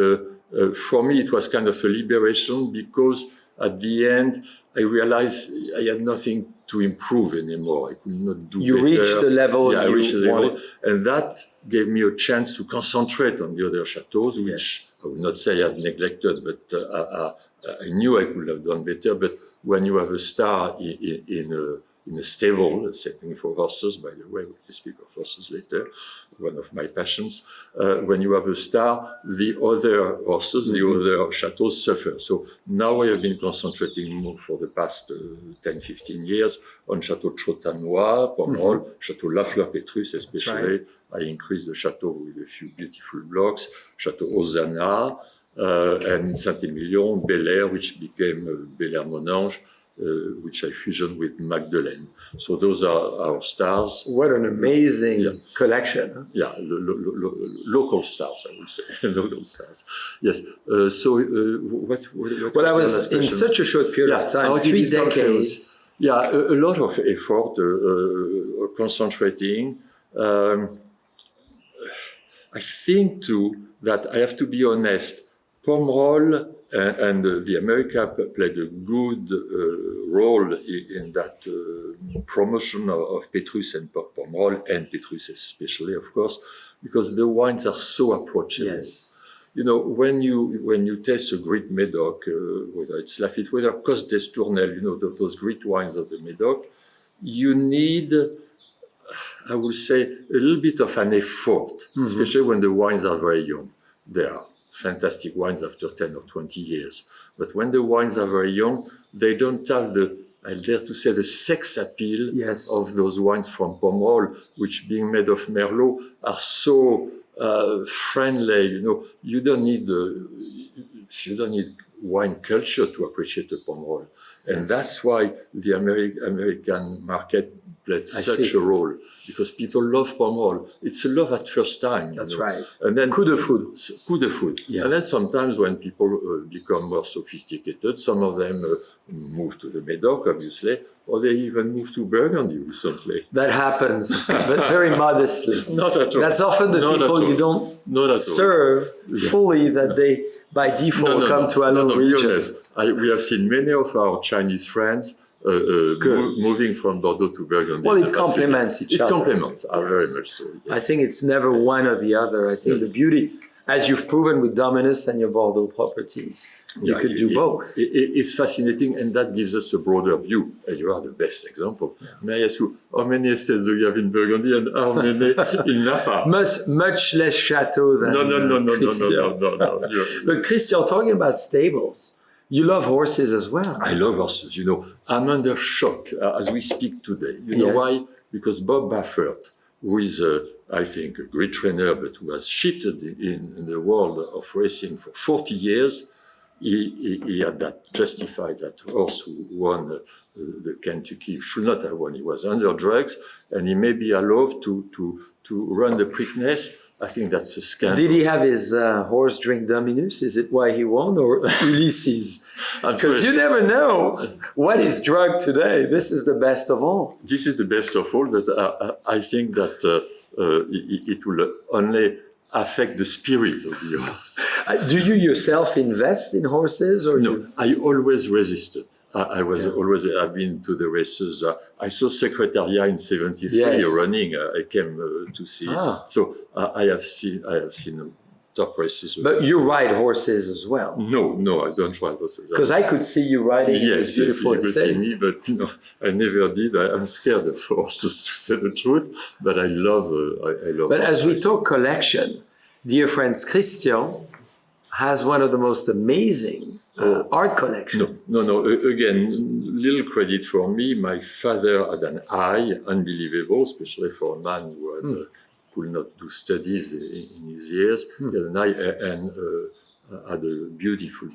for me, it was kind of a liberation because at the end, I realized I had nothing to improve anymore. I could not do better. You reached the level I reached the level. wanted. And that gave me a chance to concentrate on the other chateaux, which I would not say I had neglected, but I knew I could have done better. But when you have a star in a stable, setting for horses, by the way, we will speak of horses later, one of my passions. When you have a star, the other horses, the other chateaux suffer. So now I have been concentrating more for the past 10, 15 years on Chateau Trotanois, Pomerol, Chateau Lafleur-Petrus especially. I increased the chateau with a few beautiful blocks, Chateau Ozana, and Saint-Emilion, Bel-Air, which became Bel-Air Monange, which I fusioned with Magdeleine. So those are our stars. What an amazing collection. Huh? Yeah, local stars, I would say. Local stars. Yes. What I was in such a short period of time, 3 decades. Yeah, a lot of effort, concentrating. I think too that I have to be honest. Pomerol and the America played a good role in that promotion of Petrus and Pomerol, and Petrus especially, of course, because the wines are so approachable. Yes. You know, when you taste a great Medoc, whether it's Lafite, whether Coste d'Estournel, you know, those great wines of the Medoc, you need, I would say, a little bit of an effort, especially when the wines are very young. They are fantastic wines after 10 or 20 years. But when the wines are very young, they don't have the, I dare to say, the sex appeal of those wines from Pomerol, which being made of Merlot are so friendly. You know, you don't need wine culture to appreciate a Pomerol. And that's why the American market played such a role, because people love Pomerol. It's a love at first time. That's right. And then coup de foudre. Coup de foudre. Yeah. And then sometimes when people become more sophisticated, some of them move to the Medoc, obviously, or they even move to Burgundy recently. That happens, but very modestly. Not at all. That's often the people you don't serve fully that they, by default, come to Alon region. We have seen many of our Chinese friends moving from Bordeaux to Burgundy. Well, it complements each other. It complements, very much so. Yes. I think it's never one or the other. I think the beauty, as you've proven with Dominus and your Bordeaux properties, you could do both. It's fascinating, and that gives us a broader view. You are the best example. Yeah. May I ask you, how many estates do you have in Burgundy and how many in Napa? Much less chateau than Christian. No. But Christian, talking about stables, you love horses as well. I love horses. You know, I'm under shock as we speak today. You know why? Because Bob Baffert, who is, I think, a great trainer, but who has cheated in the world of racing for 40 years, he had that justified that horse who won the Kentucky should not have won. He was under drugs, and he may be allowed to run the Preakness. I think that's a scandal. Did he have his horse drink Dominus? Is it why he won, or Ulysses? Because you never know what is drugged today. This is the best of all. This is the best of all, but I think that it will only affect the spirit of the horse. Do you yourself invest in horses? Or no, I always resisted. I've been to the races. I saw Secretariat in 73 running. I came to see. So I have seen top races. But you ride horses as well? No, I don't ride horses. Because I could see you riding in this beautiful estate. Yes, you could see me, but no, I never did. I'm scared of horses, to say the truth. But I love But as we talk collection, dear friends, Christian has one of the most amazing art collection. No. Again, little credit for me. My father had an eye, unbelievable, especially for a man who could not do studies in his years. He had an eye and had a beautiful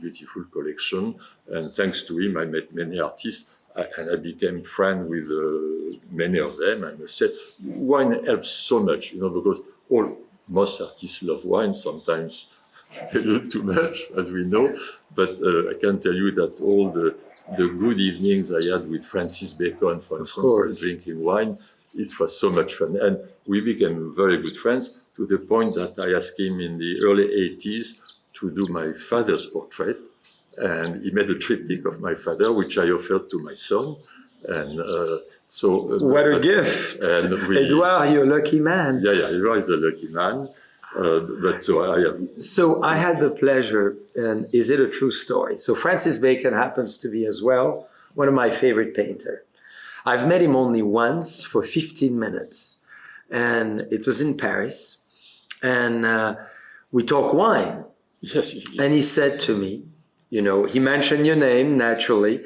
collection. And thanks to him, I met many artists, and I became friend with many of them. I must say, wine helps so much, because most artists love wine, sometimes a little too much, as we know. But I can tell you that all the good evenings I had with Francis Bacon, for instance, drinking wine, it was so much fun. And we became very good friends to the point that I asked him in the early 80s to do my father's portrait. And he made a triptych of my father, which I offered to my son. And what a gift! And Edouard, you're a lucky man. Yeah, Edouard is a lucky man. So I had the pleasure, and is it a true story? So Francis Bacon happens to be as well one of my favorite painters. I've met him only once for 15 minutes, and it was in Paris, and we talk wine. Yes. And he said to me, he mentioned your name naturally,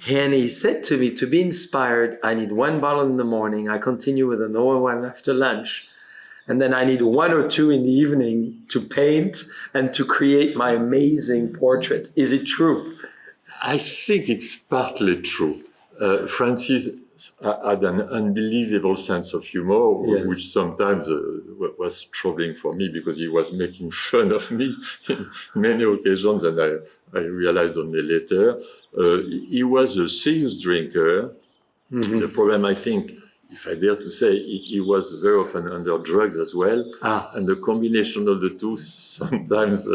and he said to me, to be inspired, I need one bottle in the morning, I continue with another one after lunch, and then I need one or two in the evening to paint and to create my amazing portrait. Is it true? I think it's partly true. Francis had an unbelievable sense of humor, which sometimes was troubling for me because he was making fun of me in many occasions, and I realized only later. He was a serious drinker. Mm-hmm. The problem, I think, if I dare to say, he was very often under drugs as well. And the combination of the two sometimes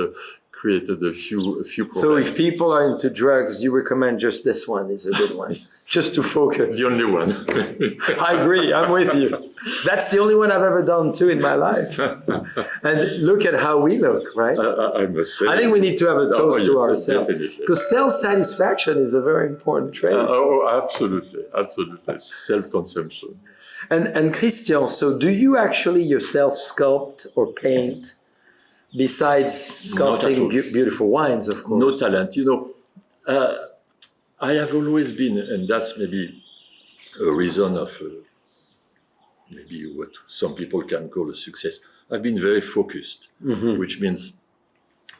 created a few problems. So if people are into drugs, you recommend just this one is a good one, just to focus. The only one. I agree. I'm with you. That's the only one I've ever done too in my life. And look at how we look, right? I must say. I think we need to have a toast to ourselves, definitely. because self-satisfaction is a very important trait. Absolutely. Self-consumption. And Christian, so do you actually yourself sculpt or paint besides sculpting beautiful wines, of course? No talent. I have always been, and that's maybe a reason of maybe what some people can call a success. I've been very focused, which means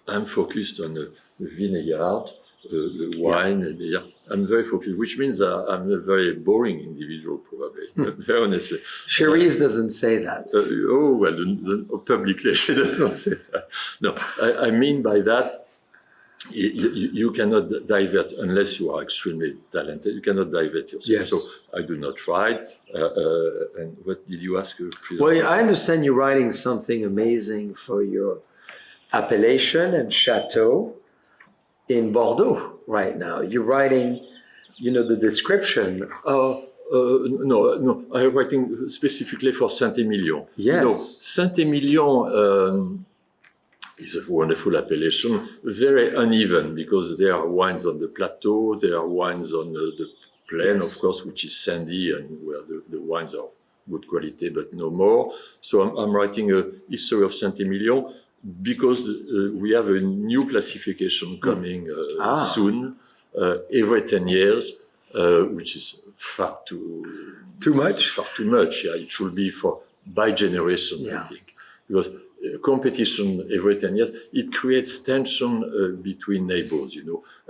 I'm focused on the vineyard, the wine. I'm very focused, which means I'm a very boring individual, probably, very honestly. Cherise doesn't say that. Publicly she does not say that. No, I mean by that, you cannot divert unless you are extremely talented. You cannot divert yourself. Yes. So I do not try. And what did you ask? Well, I understand you're writing something amazing for your appellation and chateau in Bordeaux right now. You're writing, the description. No, I'm writing specifically for Saint-Émilion. Yes. Saint-Émilion is a wonderful appellation, very uneven because there are wines on the plateau, there are wines on the plain, of course, which is sandy and where the wines are good quality, but no more. So I'm writing a history of Saint-Émilion because we have a new classification coming soon, every 10 years, which is far too much. Far too much. Yeah, it should be by generation, I think, because competition every 10 years, it creates tension between neighbors,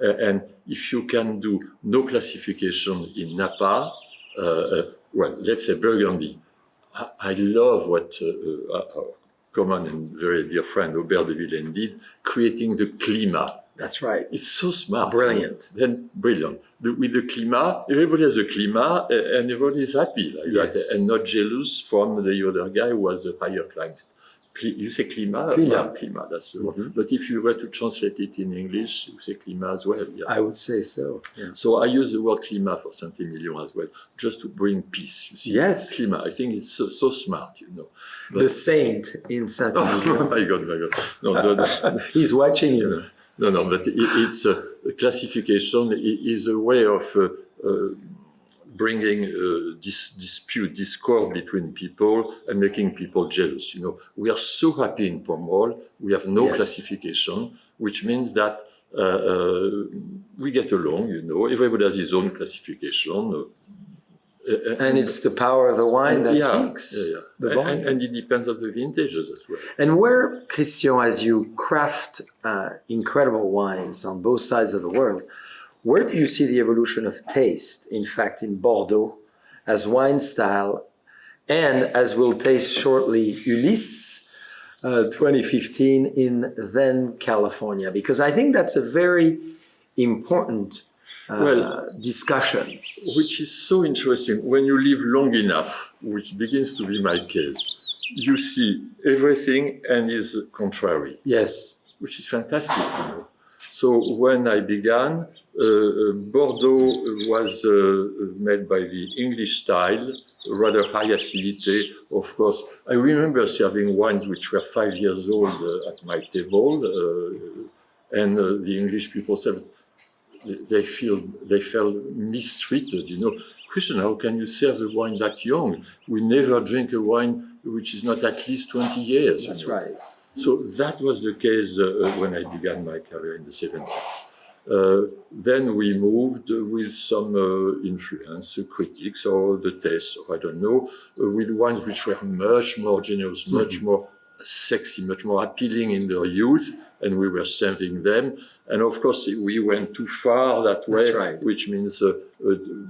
and if you can do no classification in Napa, well, let's say Burgundy. I love what our common and very dear friend Aubert de Villaine did, creating the climat. That's right. It's so smart. Brilliant. Then brilliant. With the climat, everybody has a climat and everybody is happy like that and not jealous from the other guy who has a higher climate. You say climat? Climat, that's the word. But if you were to translate it in English, you say climat as well. Yeah. I would say so. Yeah. So I use the word climat for Saint-Émilion as well, just to bring peace. You see. Yes. Climat. I think it's so smart, But, the saint in Saint-Émilion. Oh my God. No. He's watching you. No, but it's a classification is a way of bringing dispute, discord between people and making people jealous. We are so happy in Pomerol. We have no classification, which means that we get along. Everybody has his own classification. And it's the power of the wine that speaks. The wine. And it depends on the vintages as well. And where, Christian, as you craft incredible wines on both sides of the world, where do you see the evolution of taste, in fact, in Bordeaux, as wine style, and as we'll taste shortly, Ulysse 2015 in then California? Because I think that's a very important discussion. Which is so interesting. When you live long enough, which begins to be my case, you see everything and is contrary. Yes. Which is fantastic, So when I began, Bordeaux was made by the English style, rather high acidity. Of course, I remember serving wines which were 5 years old at my table, and the English people said, they felt mistreated, Christian, how can you serve the wine that young? We never drink a wine which is not at least 20 years. That's right. So that was the case when I began my career in the 70s. Then we moved with some influence, critics or the taste, or I don't know, with wines which were much more generous, much more sexy, much more appealing in their youth, and we were serving them. And of course, we went too far that way, which means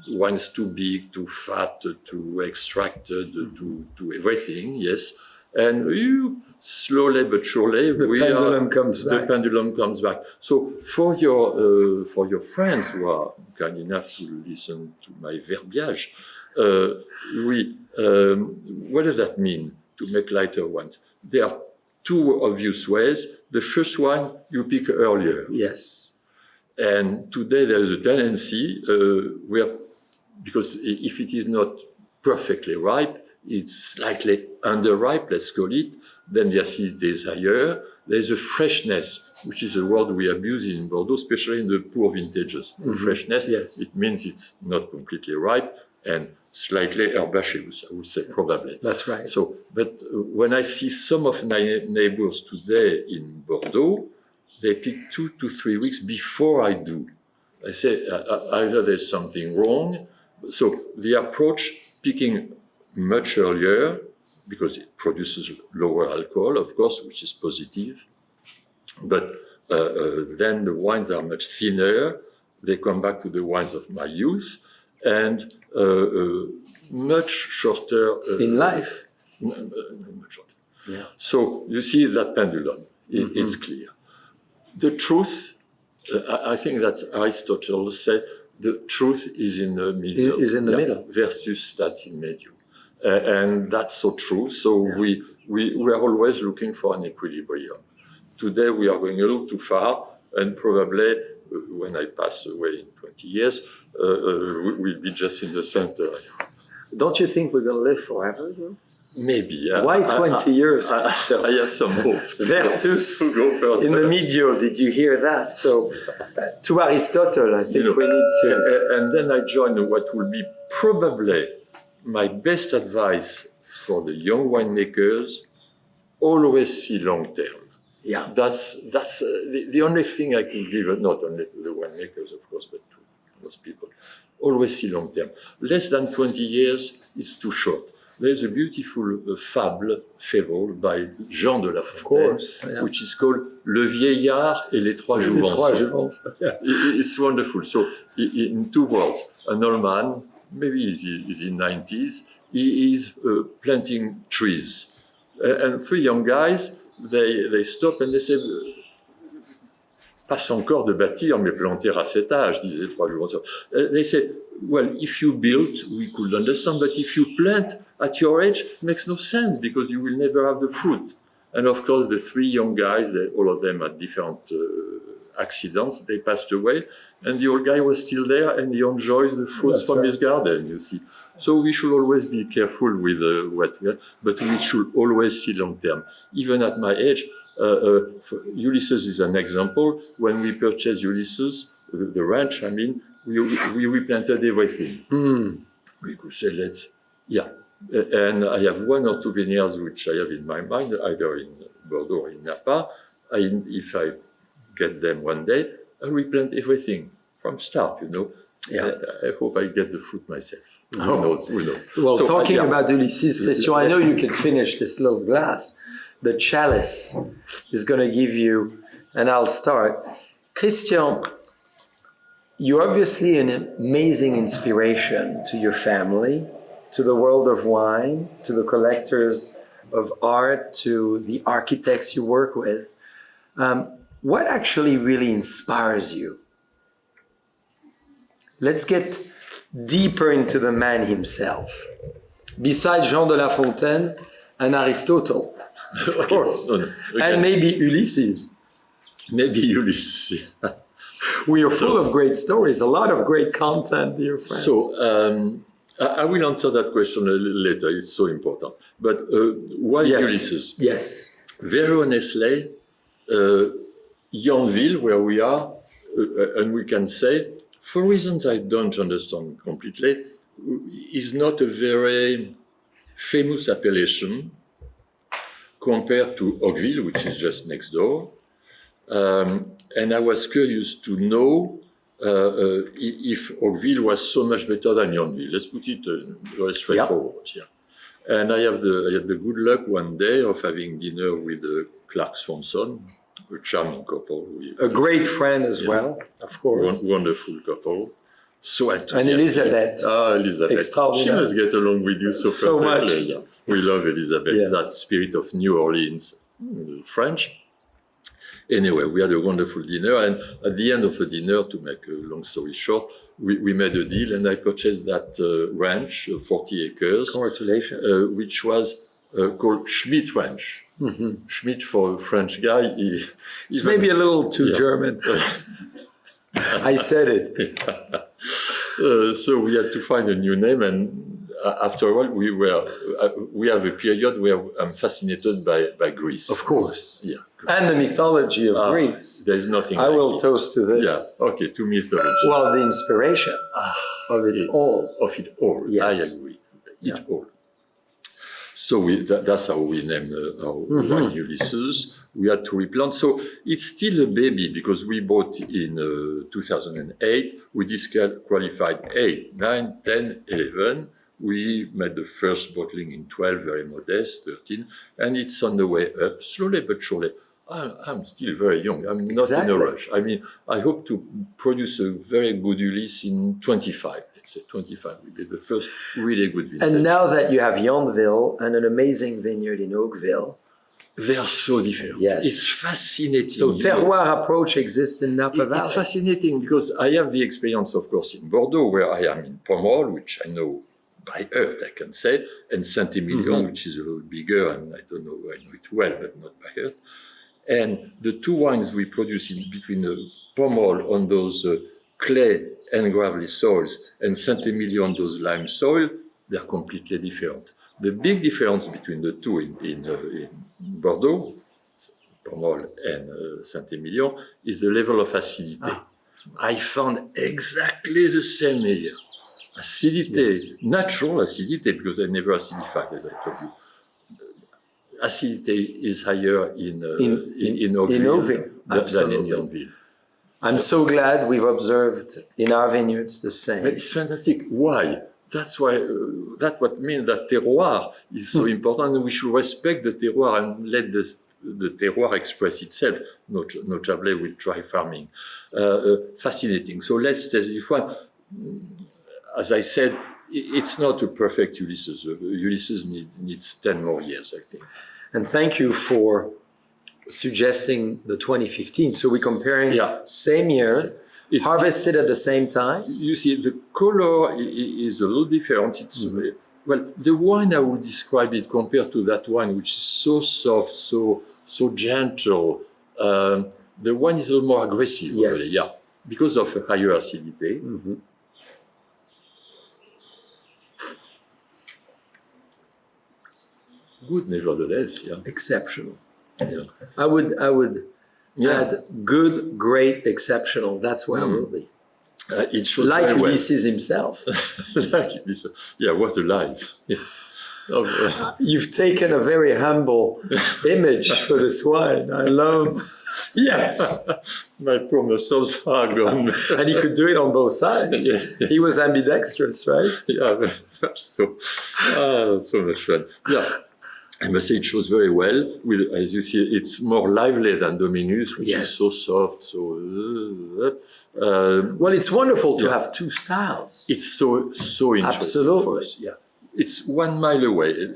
wines too big, too fat, too extracted, to everything, yes. And slowly but surely, the pendulum comes back. So for your friends who are kind enough to listen to my verbiage, what does that mean to make lighter wines? There are two obvious ways. The first one, you pick earlier. Yes. And today there's a tendency where, because if it is not perfectly ripe, it's slightly underripe, let's call it, then the acidity is higher. There's a freshness, which is a word we abuse in Bordeaux, especially in the poor vintages. Freshness, Yes. it means it's not completely ripe and slightly herbaceous, I would say, probably. That's right. So, but when I see some of my neighbors today in Bordeaux, they pick 2 to 3 weeks before I do. I say either there's something wrong. So the approach, picking much earlier, because it produces lower alcohol, of course, which is positive. But then the wines are much thinner. They come back to the wines of my youth, and much shorter in life. Much shorter. Yeah. So you see that pendulum. It's clear. The truth, I think that's Aristotle said, the truth is in the middle. Is in the middle. Versus stat in medium. And that's so true. So we are always looking for an equilibrium. Today we are going a little too far, and probably when I pass away in 20 years, we'll be just in the center. Don't you think we're going to live forever? Though? Maybe. Why 20 years? I have some hope. Vertus to go further. in the medio. Did you hear that? So, to Aristotle, I think we need to. And then I join what will be probably my best advice for the young winemakers: always see long term. Yeah. That's the only thing I can give, not only to the winemakers, of course, but to most people. Always see long term. Less than 20 years, it's too short. There's a beautiful fable by Jean de La Fontaine, which is called Le Vieillard et les Trois Jouvenceaux. Yeah. It's wonderful. So, in 2 words, an old man, maybe he's in 90s, he is planting trees. And 3 young guys, they stop and they say, passe encore de bâtir, mais planter à cet âge, disaient les 3 Jouvenceaux. They say, well, if you build, we could understand, but if you plant at your age, it makes no sense because you will never have the fruit. And of course, the 3 young guys, all of them had different accidents, they passed away, and the old guy was still there and he enjoys the fruits from his garden, you see. So we should always be careful with what we have, but we should always see long term. Even at my age, Ulysses is an example. When we purchased Ulysses, the ranch, I mean, we replanted everything. We could say, and I have 1 or 2 vineyards which I have in my mind, either in Bordeaux or in Napa. If I get them one day, I'll replant everything from start, you know. Yeah. I hope I get the fruit myself. Who knows? Well, so, talking about Ulysses, Christian, I know you can finish this little glass. The chalice is going to give you, and I'll start. Christian, you're obviously an amazing inspiration to your family, to the world of wine, to the collectors of art, to the architects you work with. What actually really inspires you? Let's get deeper into the man himself. Besides Jean de La Fontaine and Aristotle, of course, and maybe Ulysses. Maybe Ulysses. We are full of great stories, a lot of great content, dear friends. So, I will answer that question a little later. It's so important. But why Ulysses? Yes. Very honestly, Yonville, where we are, and we can say, for reasons I don't understand completely, is not a very famous appellation compared to Ocqueville, which is just next door. And I was curious to know if Ocqueville was so much better than Yonville. Let's put it very straightforward here. And I had the good luck one day of having dinner with Clark Swanson, a charming couple. A great friend as well, of course. Wonderful couple. So enthusiastic. And Elizabeth. Elizabeth. Extraordinary. She must get along with you so perfectly. Much. We love Elizabeth, yes. That spirit of New Orleans, French. Anyway, we had a wonderful dinner, and at the end of the dinner, to make a long story short, we made a deal, and I purchased that ranch, 40 acres. Congratulations. Which was called Schmidt Ranch. Schmidt, for a French guy, It's maybe a little too German. I said it. So we had to find a new name, and after all, we have a period where I'm fascinated by Greece. Of course. Yeah. And the mythology of Greece. There's nothing. I like will it. toast to this. Yeah. Okay. To mythology. Well, the inspiration of it all. Of it all. Yes. I agree. It all. So that's how we named our wine Ulysses. We had to replant. So it's still a baby because we bought in 2008. We disqualified 8, 9, 10, 11. We made the first bottling in 12, very modest, 13. And it's on the way up, slowly but surely. I'm still very young. I'm not in a rush. I mean, I hope to produce a very good Ulysse in 25. Let's say 25 will be the first really good vintage. And now that you have Yonville and an amazing vineyard in Oakville, they are so different. Yes. It's fascinating. So terroir approach exists in Napa Valley. It's fascinating because I have the experience, of course, in Bordeaux, where I am in Pomerol, which I know by heart, I can say, and Saint-Emilion, which is a little bigger, and I know it well, but not by heart. And the two wines we produce in between Pomerol on those clay and gravelly soils and Saint-Emilion on those lime soil, they're completely different. The big difference between the two in Bordeaux, Pomerol and Saint-Emilion, is the level of acidity. I found exactly the same here. Acidity, natural acidity, because I never acidified, as I told you. Acidity is higher in Oakville than in Yonville. I'm so glad we've observed in our vineyards the same. It's fantastic. Why? That's why. That's what means that terroir is so important, and we should respect the terroir and let the terroir express itself. Notably with dry farming. Fascinating. So let's test this one. As I said, it's not a perfect Ulysses. Ulysses needs 10 more years, I think. And thank you for suggesting the 2015. So we're comparing same year, harvested at the same time. You see, the color is a little different. It's well, the wine I will describe it compared to that wine, which is so soft, so gentle. The wine is a little more aggressive, really, because of a higher acidity. Good, nevertheless, Exceptional. I would add good, great, exceptional. That's where I will be. It shows like very Ulysses himself. Like Ulysses. Yeah, what a life. You've taken a very humble image for this wine. I love. Yes. My poor muscles are gone. And he could do it on both sides. He was ambidextrous, right? Yeah, so much fun. Yeah. I must say it shows very well. As you see, it's more lively than Dominus, which is so soft, so... well, it's wonderful to have two styles. It's so interesting. Absolutely. For us. Yeah. It's 1 mile away,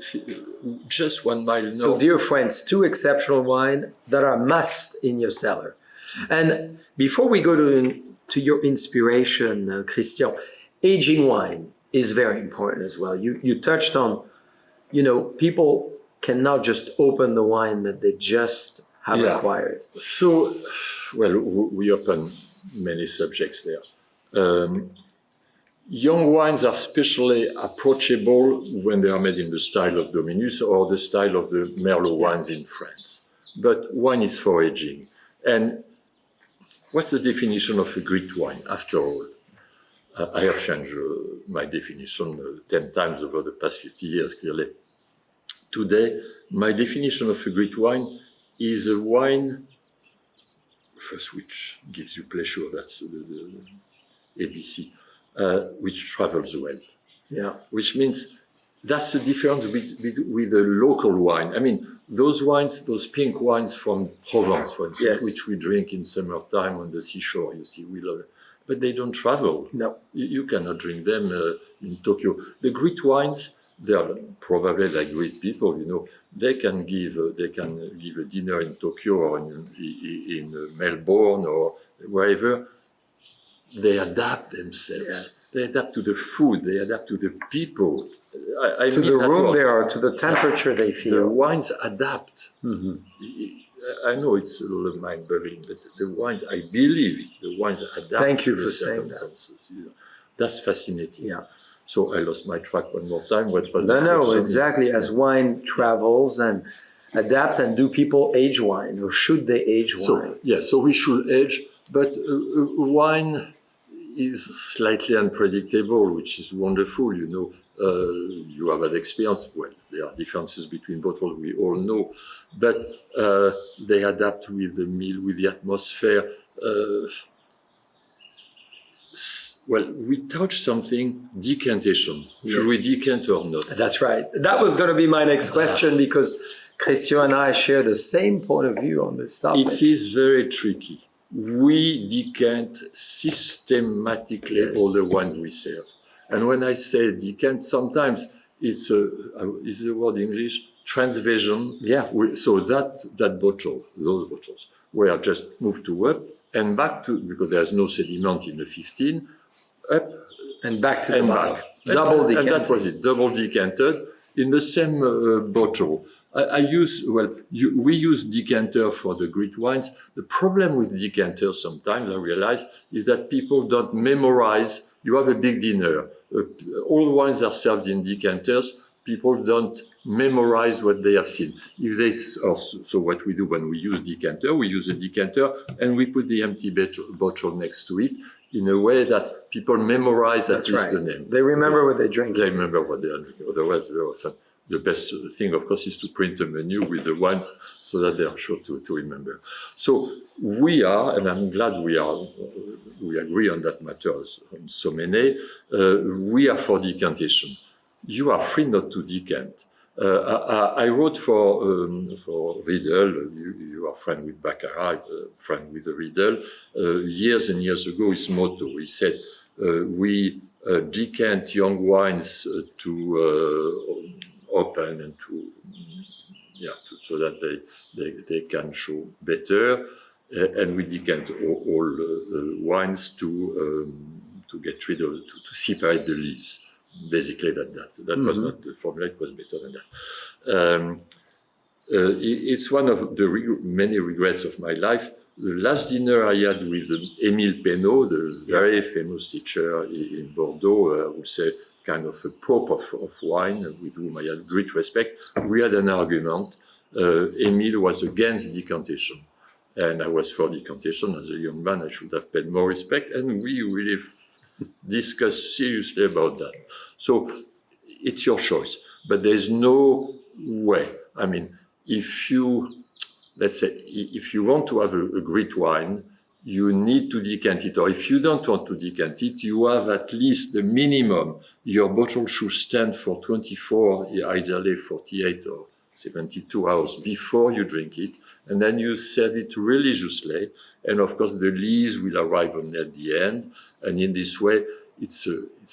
just 1 mile north. So, dear friends, two exceptional wine that are must in your cellar. And before we go to your inspiration, Christian, aging wine is very important as well. You touched on, people cannot just open the wine that they just have acquired. So, well, we open many subjects there. Young wines are especially approachable when they are made in the style of Dominus or the style of the Merlot wines in France. But wine is for aging. And what's the definition of a great wine, after all? I have changed my definition 10 times over the past 50 years, clearly. Today, my definition of a great wine is a wine, first, which gives you pleasure, that's the ABC, which travels well. Yeah. Which means that's the difference with the local wine. I mean, those wines, those pink wines from Provence, for instance, which we drink in summertime on the seashore, you see, we love it. But they don't travel. No. You cannot drink them in Tokyo. The great wines, they are probably like great people, they can give a dinner in Tokyo or in Melbourne or wherever. They adapt themselves. Yes. They adapt to the food. They adapt to the people. I to mean the that room word. they are, to the temperature they The feel. wines adapt. Mhm. I know it's a little mind-boggling, but the wines, I believe it, the wines adapt Thank you to for the saying that. circumstances. You know. That's fascinating. Yeah. So I lost my track one more time. What was No, the no, question? exactly. As wine travels and adapt, and do people age wine, or should they age So wine? yeah, so we should age, but wine is slightly unpredictable, which is wonderful. You know, you have had experience. Well, there are differences between bottles, we all know, but they adapt with the meal, with the atmosphere. Well, we touched something, decantation. Should we Yes. decant or not? That's right. That was going to be my next question because Christian and I share the same point of view on this topic. It is very tricky. We decant systematically Yes. all the wines we serve. And when I say decant, sometimes it's is the word English? Transvasion. Yeah. So that bottle, those bottles, were just moved to up and back to, because there's no sediment in the 15, up And back to the and bottle. back. Double And decanted. that was it, double decanted in the same bottle. We use decanter for the great wines. The problem with decanters sometimes, I realize, is that people don't memorize. You have a big dinner. All wines are served in decanters. People don't memorize what they have seen. So what we do when we use decanter, we use a decanter and we put the empty bottle next to it in a way that people memorize at That's least right. the name. They remember what they drink. They remember what they are drinking. Otherwise, very often, the best thing, of course, is to print a menu with the wines so that they are sure to remember. So we are, and I'm glad we agree on that matter on so many, we are for decantation. You are free not to decant. I wrote for Riedel. You are friend with Baccarat, friend with Riedel. Years and years ago, his motto, he said, we decant young wines to open and so that they can show better, and we decant all wines to get rid of, to separate the lees. Basically, that was not the formula; it was better than that. It's one of the many regrets of my life. The last dinner I had with Émile Pénaud, the very famous teacher in Bordeaux, I would say kind of a pope of wine, with whom I had great respect. We had an argument. Émile was against decantation, and I was for decantation. As a young man, I should have paid more respect, and we really discussed seriously about that. So it's your choice, but there's no way. I mean, let's say, if you want to have a great wine, you need to decant it. Or if you don't want to decant it, you have at least the minimum. Your bottle should stand for 24, ideally 48 or 72 hours before you drink it. And then you serve it religiously. And of course, the lees will arrive only at the end. And in this way, it's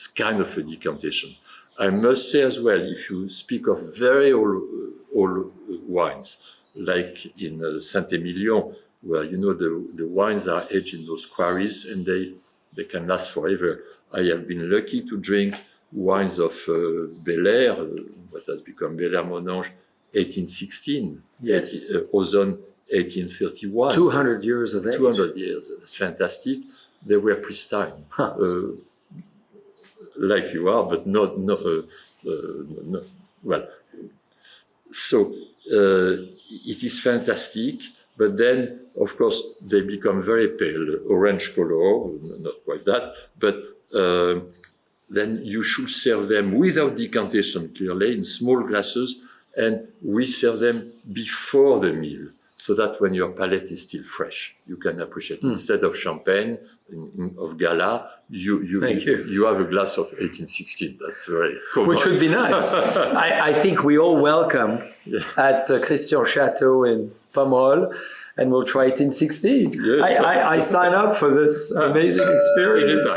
kind of a decantation. I must say as well, if you speak of very old wines, like in Saint-Émilion, where the wines are aged in those quarries and they can last forever. I have been lucky to drink wines of Belair, what has become Belair Monange, 1816. Yes. Ozone, 1831. 200 years of age. 200 years. That's fantastic. They were pristine. Huh. Like you are, but not well. So it is fantastic, but then, of course, they become very pale, orange color, not quite that, but then you should serve them without decantation, clearly, in small glasses, and we serve them before the meal, so that when your palate is still fresh, you can appreciate it. Instead of champagne, of Gala, you have a glass of 1816. That's very cool. Which would be nice. I think we all welcome at Christian Chateau in Pomerol, and we'll try it in 16. Yes. I sign up for this amazing experience.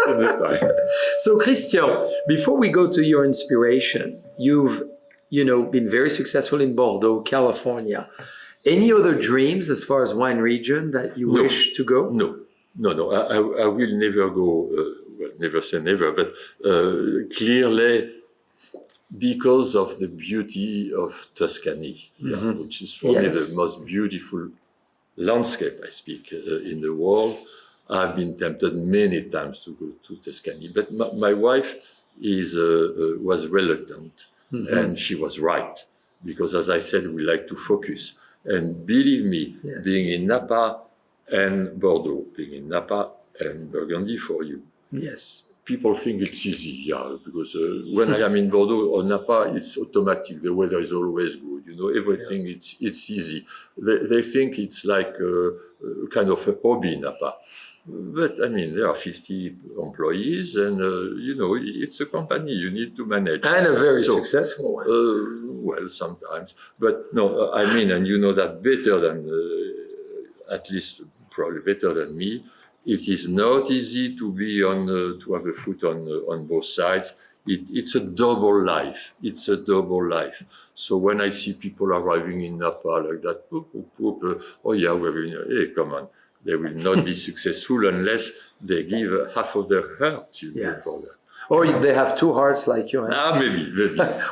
Anytime. So Christian, before we go to your inspiration, you've been very successful in Bordeaux, California. Any other dreams as far as wine region that you wish to go? No. I will never go. Never say never, but clearly, because of the beauty of Tuscany, which is for me the most beautiful landscape, I speak, in the world. I've been tempted many times to go to Tuscany, but my wife was reluctant, and she was right, because as I said, we like to focus. And believe me, being in Napa and Bordeaux, being in Napa and Burgundy for you, people think it's easy, because when I am in Bordeaux or Napa, it's automatic. The weather is always good. Everything it's easy. They think it's like a kind of a hobby, Napa. But I mean, there are 50 employees, and it's a company you need to manage, and a very successful one. Well, sometimes, but no, I mean, and you know that better than, at least probably better than me. It is not easy to be to have a foot on both sides. It's a double life. It's a double life. So when I see people arriving in Napa like that, hey, come on. They will not be successful unless they give half of their heart for that. Or they have two hearts like you. Maybe.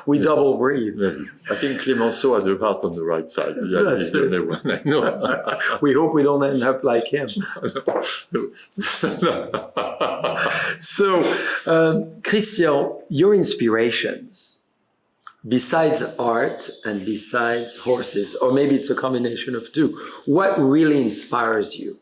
We double breathe. Maybe. I think Clemenceau has the heart on the right side. That's the only one I know. We hope we don't end up like him. So, Christian, your inspirations, besides art and besides horses, or maybe it's a combination of two, what really inspires you?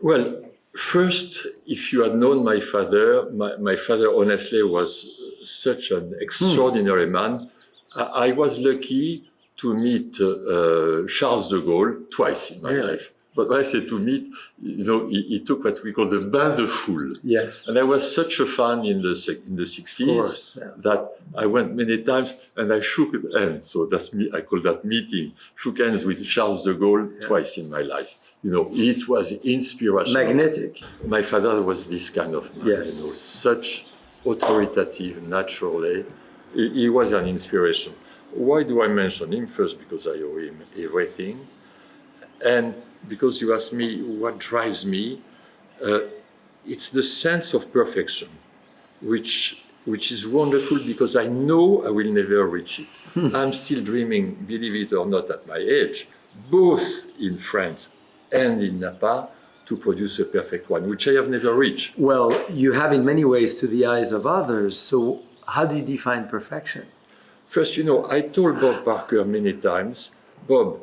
Well, first, if you had known my father, my father honestly was such an extraordinary man. I was lucky to meet Charles de Gaulle twice in my life. But when I say to meet, he took what we call the bain de foule. Yes. And I was such a fan in the 60s that I went many times and I shook hands. So that's me. I call that meeting. Shook hands with Charles de Gaulle twice in my life. It was inspirational. Magnetic. My father was this kind of man. Such authoritative, naturally. He was an inspiration. Why do I mention him? First, because I owe him everything. And because you asked me what drives me, it's the sense of perfection, which is wonderful because I know I will never reach it. I'm still dreaming, believe it or not, at my age, both in France and in Napa, to produce a perfect wine, which I have never reached. Well, you have in many ways to the eyes of others. So how do you define perfection? First, I told Bob Barker many times, Bob,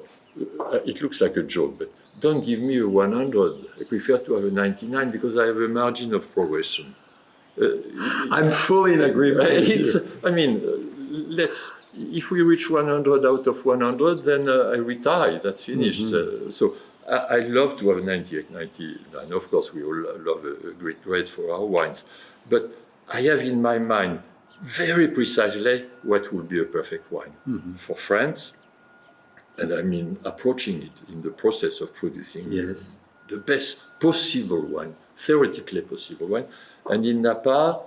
it looks like a joke, but don't give me a 100. I prefer to have a 99 because I have a margin of progression. I'm fully in agreement. If we reach 100 out of 100, then I retire. That's finished. So I love to have 98, 99. Of course, we all love a great grade for our wines. But I have in my mind very precisely what will be a perfect wine for France. And I mean, approaching it in the process of producing the best possible wine, theoretically possible wine. And in Napa,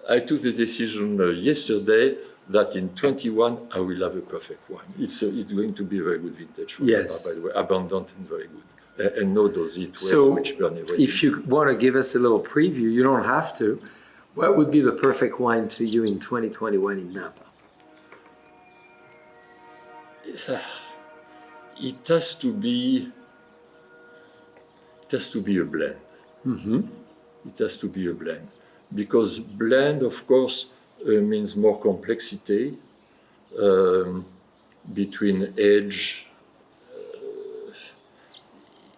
I took the decision yesterday that in 21 I will have a perfect wine. It's going to be a very good vintage for Napa, by the way, abundant and very good. And no dosy which burn everything. If you want to give us a little preview, you don't have to. What would be the perfect wine to you in 2021 in Napa? It has to be a blend. It has to be a blend. Because blend, of course, means more complexity between age.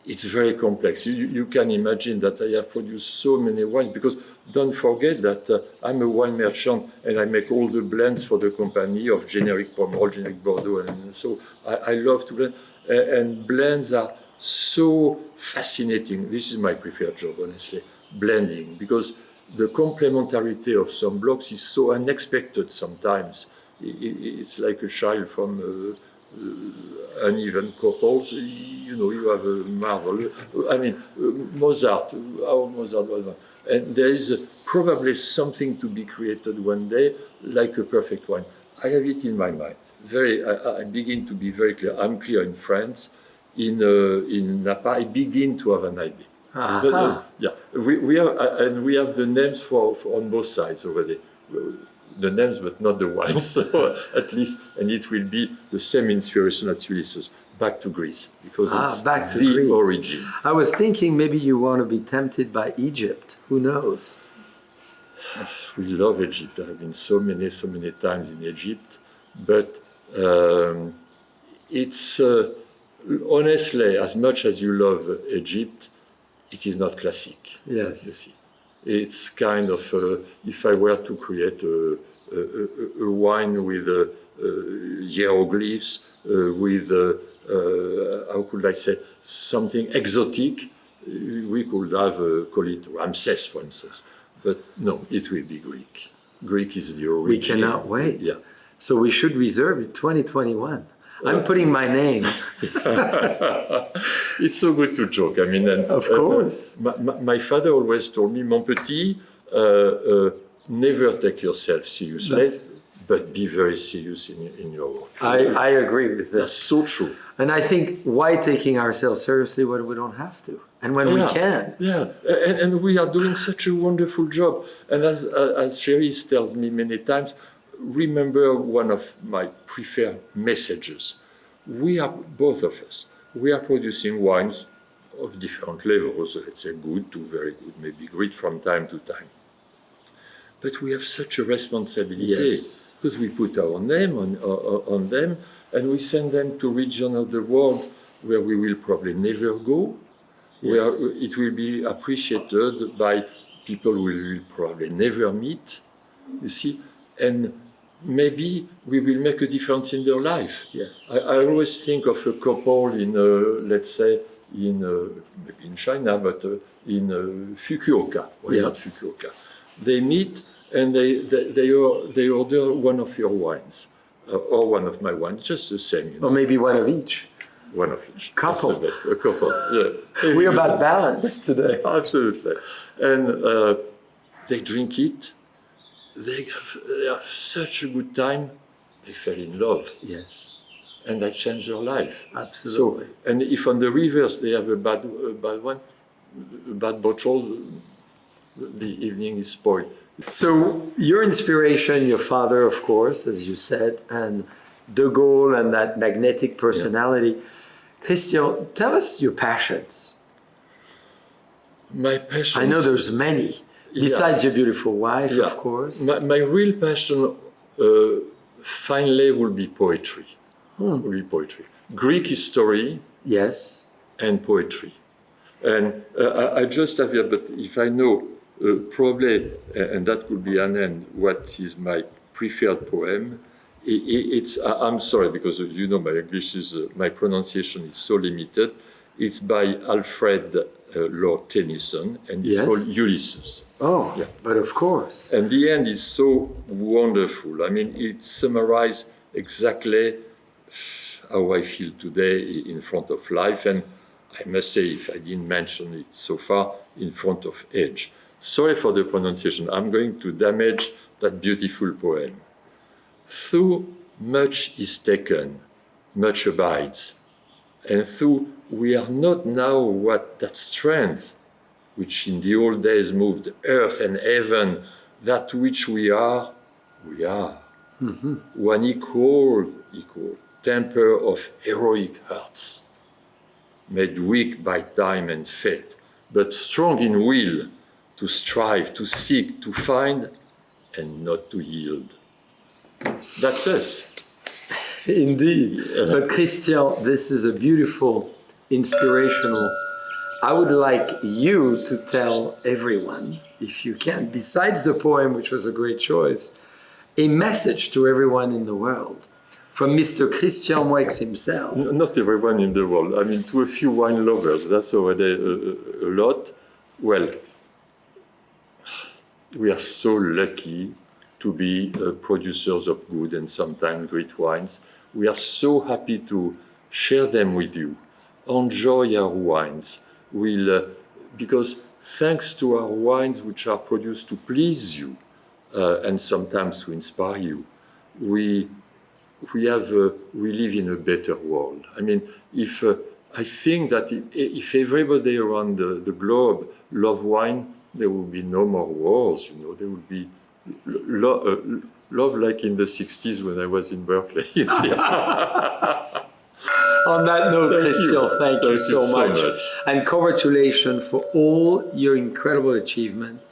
It's very complex. You can imagine that I have produced so many wines because don't forget that I'm a wine merchant and I make all the blends for the company of generic Pomerol, generic Bordeaux, and so I love to blend. And blends are so fascinating. This is my preferred job, honestly, blending, because the complementarity of some blocks is so unexpected sometimes. It's like a child from uneven couples. You have a marvel. I mean, Mozart, and there is probably something to be created one day, like a perfect wine. I have it in my mind. I begin to be very clear. I'm clear in France. In Napa, I begin to have an idea. But, we have the names for on both sides already. the names, but not the wines. So at least, and it will be the same inspiration at Ulysses. Back to Greece, because it's back to the Greece. origin. I was thinking maybe you want to be tempted by Egypt. Who knows? We love Egypt. I've been so many times in Egypt, but it's honestly, as much as you love Egypt, it is not classic. Yes. You see, it's kind of if I were to create a wine with hieroglyphs, with how could I say, something exotic, we could have call it Ramses, for instance. But no, it will be Greek. Greek is the origin. We cannot wait. Yeah. So we should reserve it 2021. I'm putting my name. It's so good to joke. I mean, and, of course. My father always told me, "Mon petit, never take yourself seriously, but be very serious in your work." I agree with That's that. so true. And I think, why taking ourselves seriously when we don't have to? And when we can. Yeah, and we are doing such a wonderful job. And as Cherise tells me many times, remember one of my preferred messages. We are, both of us, we are producing wines of different levels, let's say good to very good, maybe great from time to time. But we have such a responsibility, Yes. because we put our name on them, and we send them to regions of the world where we will probably never go, where Yes. it will be appreciated by people we will probably never meet, you see, and maybe we will make a difference in their life. Yes. I always think of a couple in, let's say, maybe in China, but in Fukuoka, not Fukuoka. They meet and they order one of your wines, or one of my wines, just the same. Or maybe one of each. One of each. Couple. That's the best. A couple, yeah. We're about balance today. Absolutely. And they drink it. They have such a good time. They fell in love. Yes. And that changed their life. Absolutely. So, and if on the reverse they have a bad one, a bad bottle, the evening is spoiled. So your inspiration, your father, of course, as you said, and De Gaulle and that magnetic personality. Christian, tell us your passions. My passion. I know there's many, besides your beautiful wife, of course. My real passion, finally, will be poetry. Will be poetry. Greek history. Yes. And poetry. And I just have here, but if I know probably, and that could be an end, what is my preferred poem, I'm sorry, because you know my English is, my pronunciation is so limited. It's by Alfred Lord Tennyson, and it's called Ulysses. Oh, yeah. But of course. And the end is so wonderful. I mean, it summarizes exactly how I feel today in front of life. And I must say, if I didn't mention it so far, in front of age. Sorry for the pronunciation. I'm going to damage that beautiful poem. Though much is taken, much abides. And though we are not now what that strength, which in the old days moved earth and heaven, that which we are. Mm-hmm. One equal temper of heroic hearts, made weak by time and fate, but strong in will to strive, to seek, to find, and not to yield. That's us. Indeed. But Christian, this is a beautiful, inspirational. I would like you to tell everyone, if you can, besides the poem, which was a great choice, a message to everyone in the world from Mr. Christian Moueix himself. Not everyone in the world. I mean, to a few wine lovers, that's already a lot. Well, we are so lucky to be producers of good and sometimes great wines. We are so happy to share them with you. Enjoy our wines. Because thanks to our wines, which are produced to please you and sometimes to inspire you, we live in a better world. I mean, I think that if everybody around the globe love wine, there will be no more wars. You know, there will be love like in the 60s when I was in Berkeley. On that note, Thank Christian, you. thank you so much. much. And congratulations for all your incredible achievement.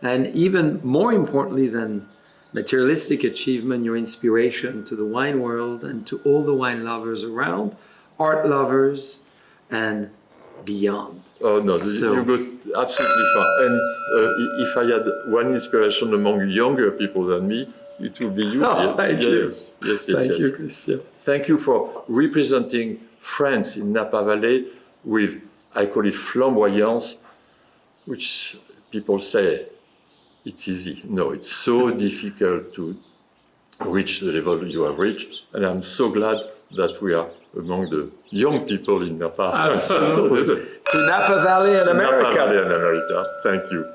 And even more importantly than materialistic achievement, your inspiration to the wine world and to all the wine lovers around, art lovers, and beyond. Oh no, So- you go absolutely far. And if I had one inspiration among younger people than me, it would be you. Oh, thank you. Yes, yes, Thank yes. you, Christian. Thank you for representing France in Napa Valley with, I call it flamboyance, which people say it's easy. No, it's so difficult to reach the level you have reached. And I'm so glad that we are among the young people in Napa. Absolutely. To Napa Valley and America. Napa Valley and America. Thank you.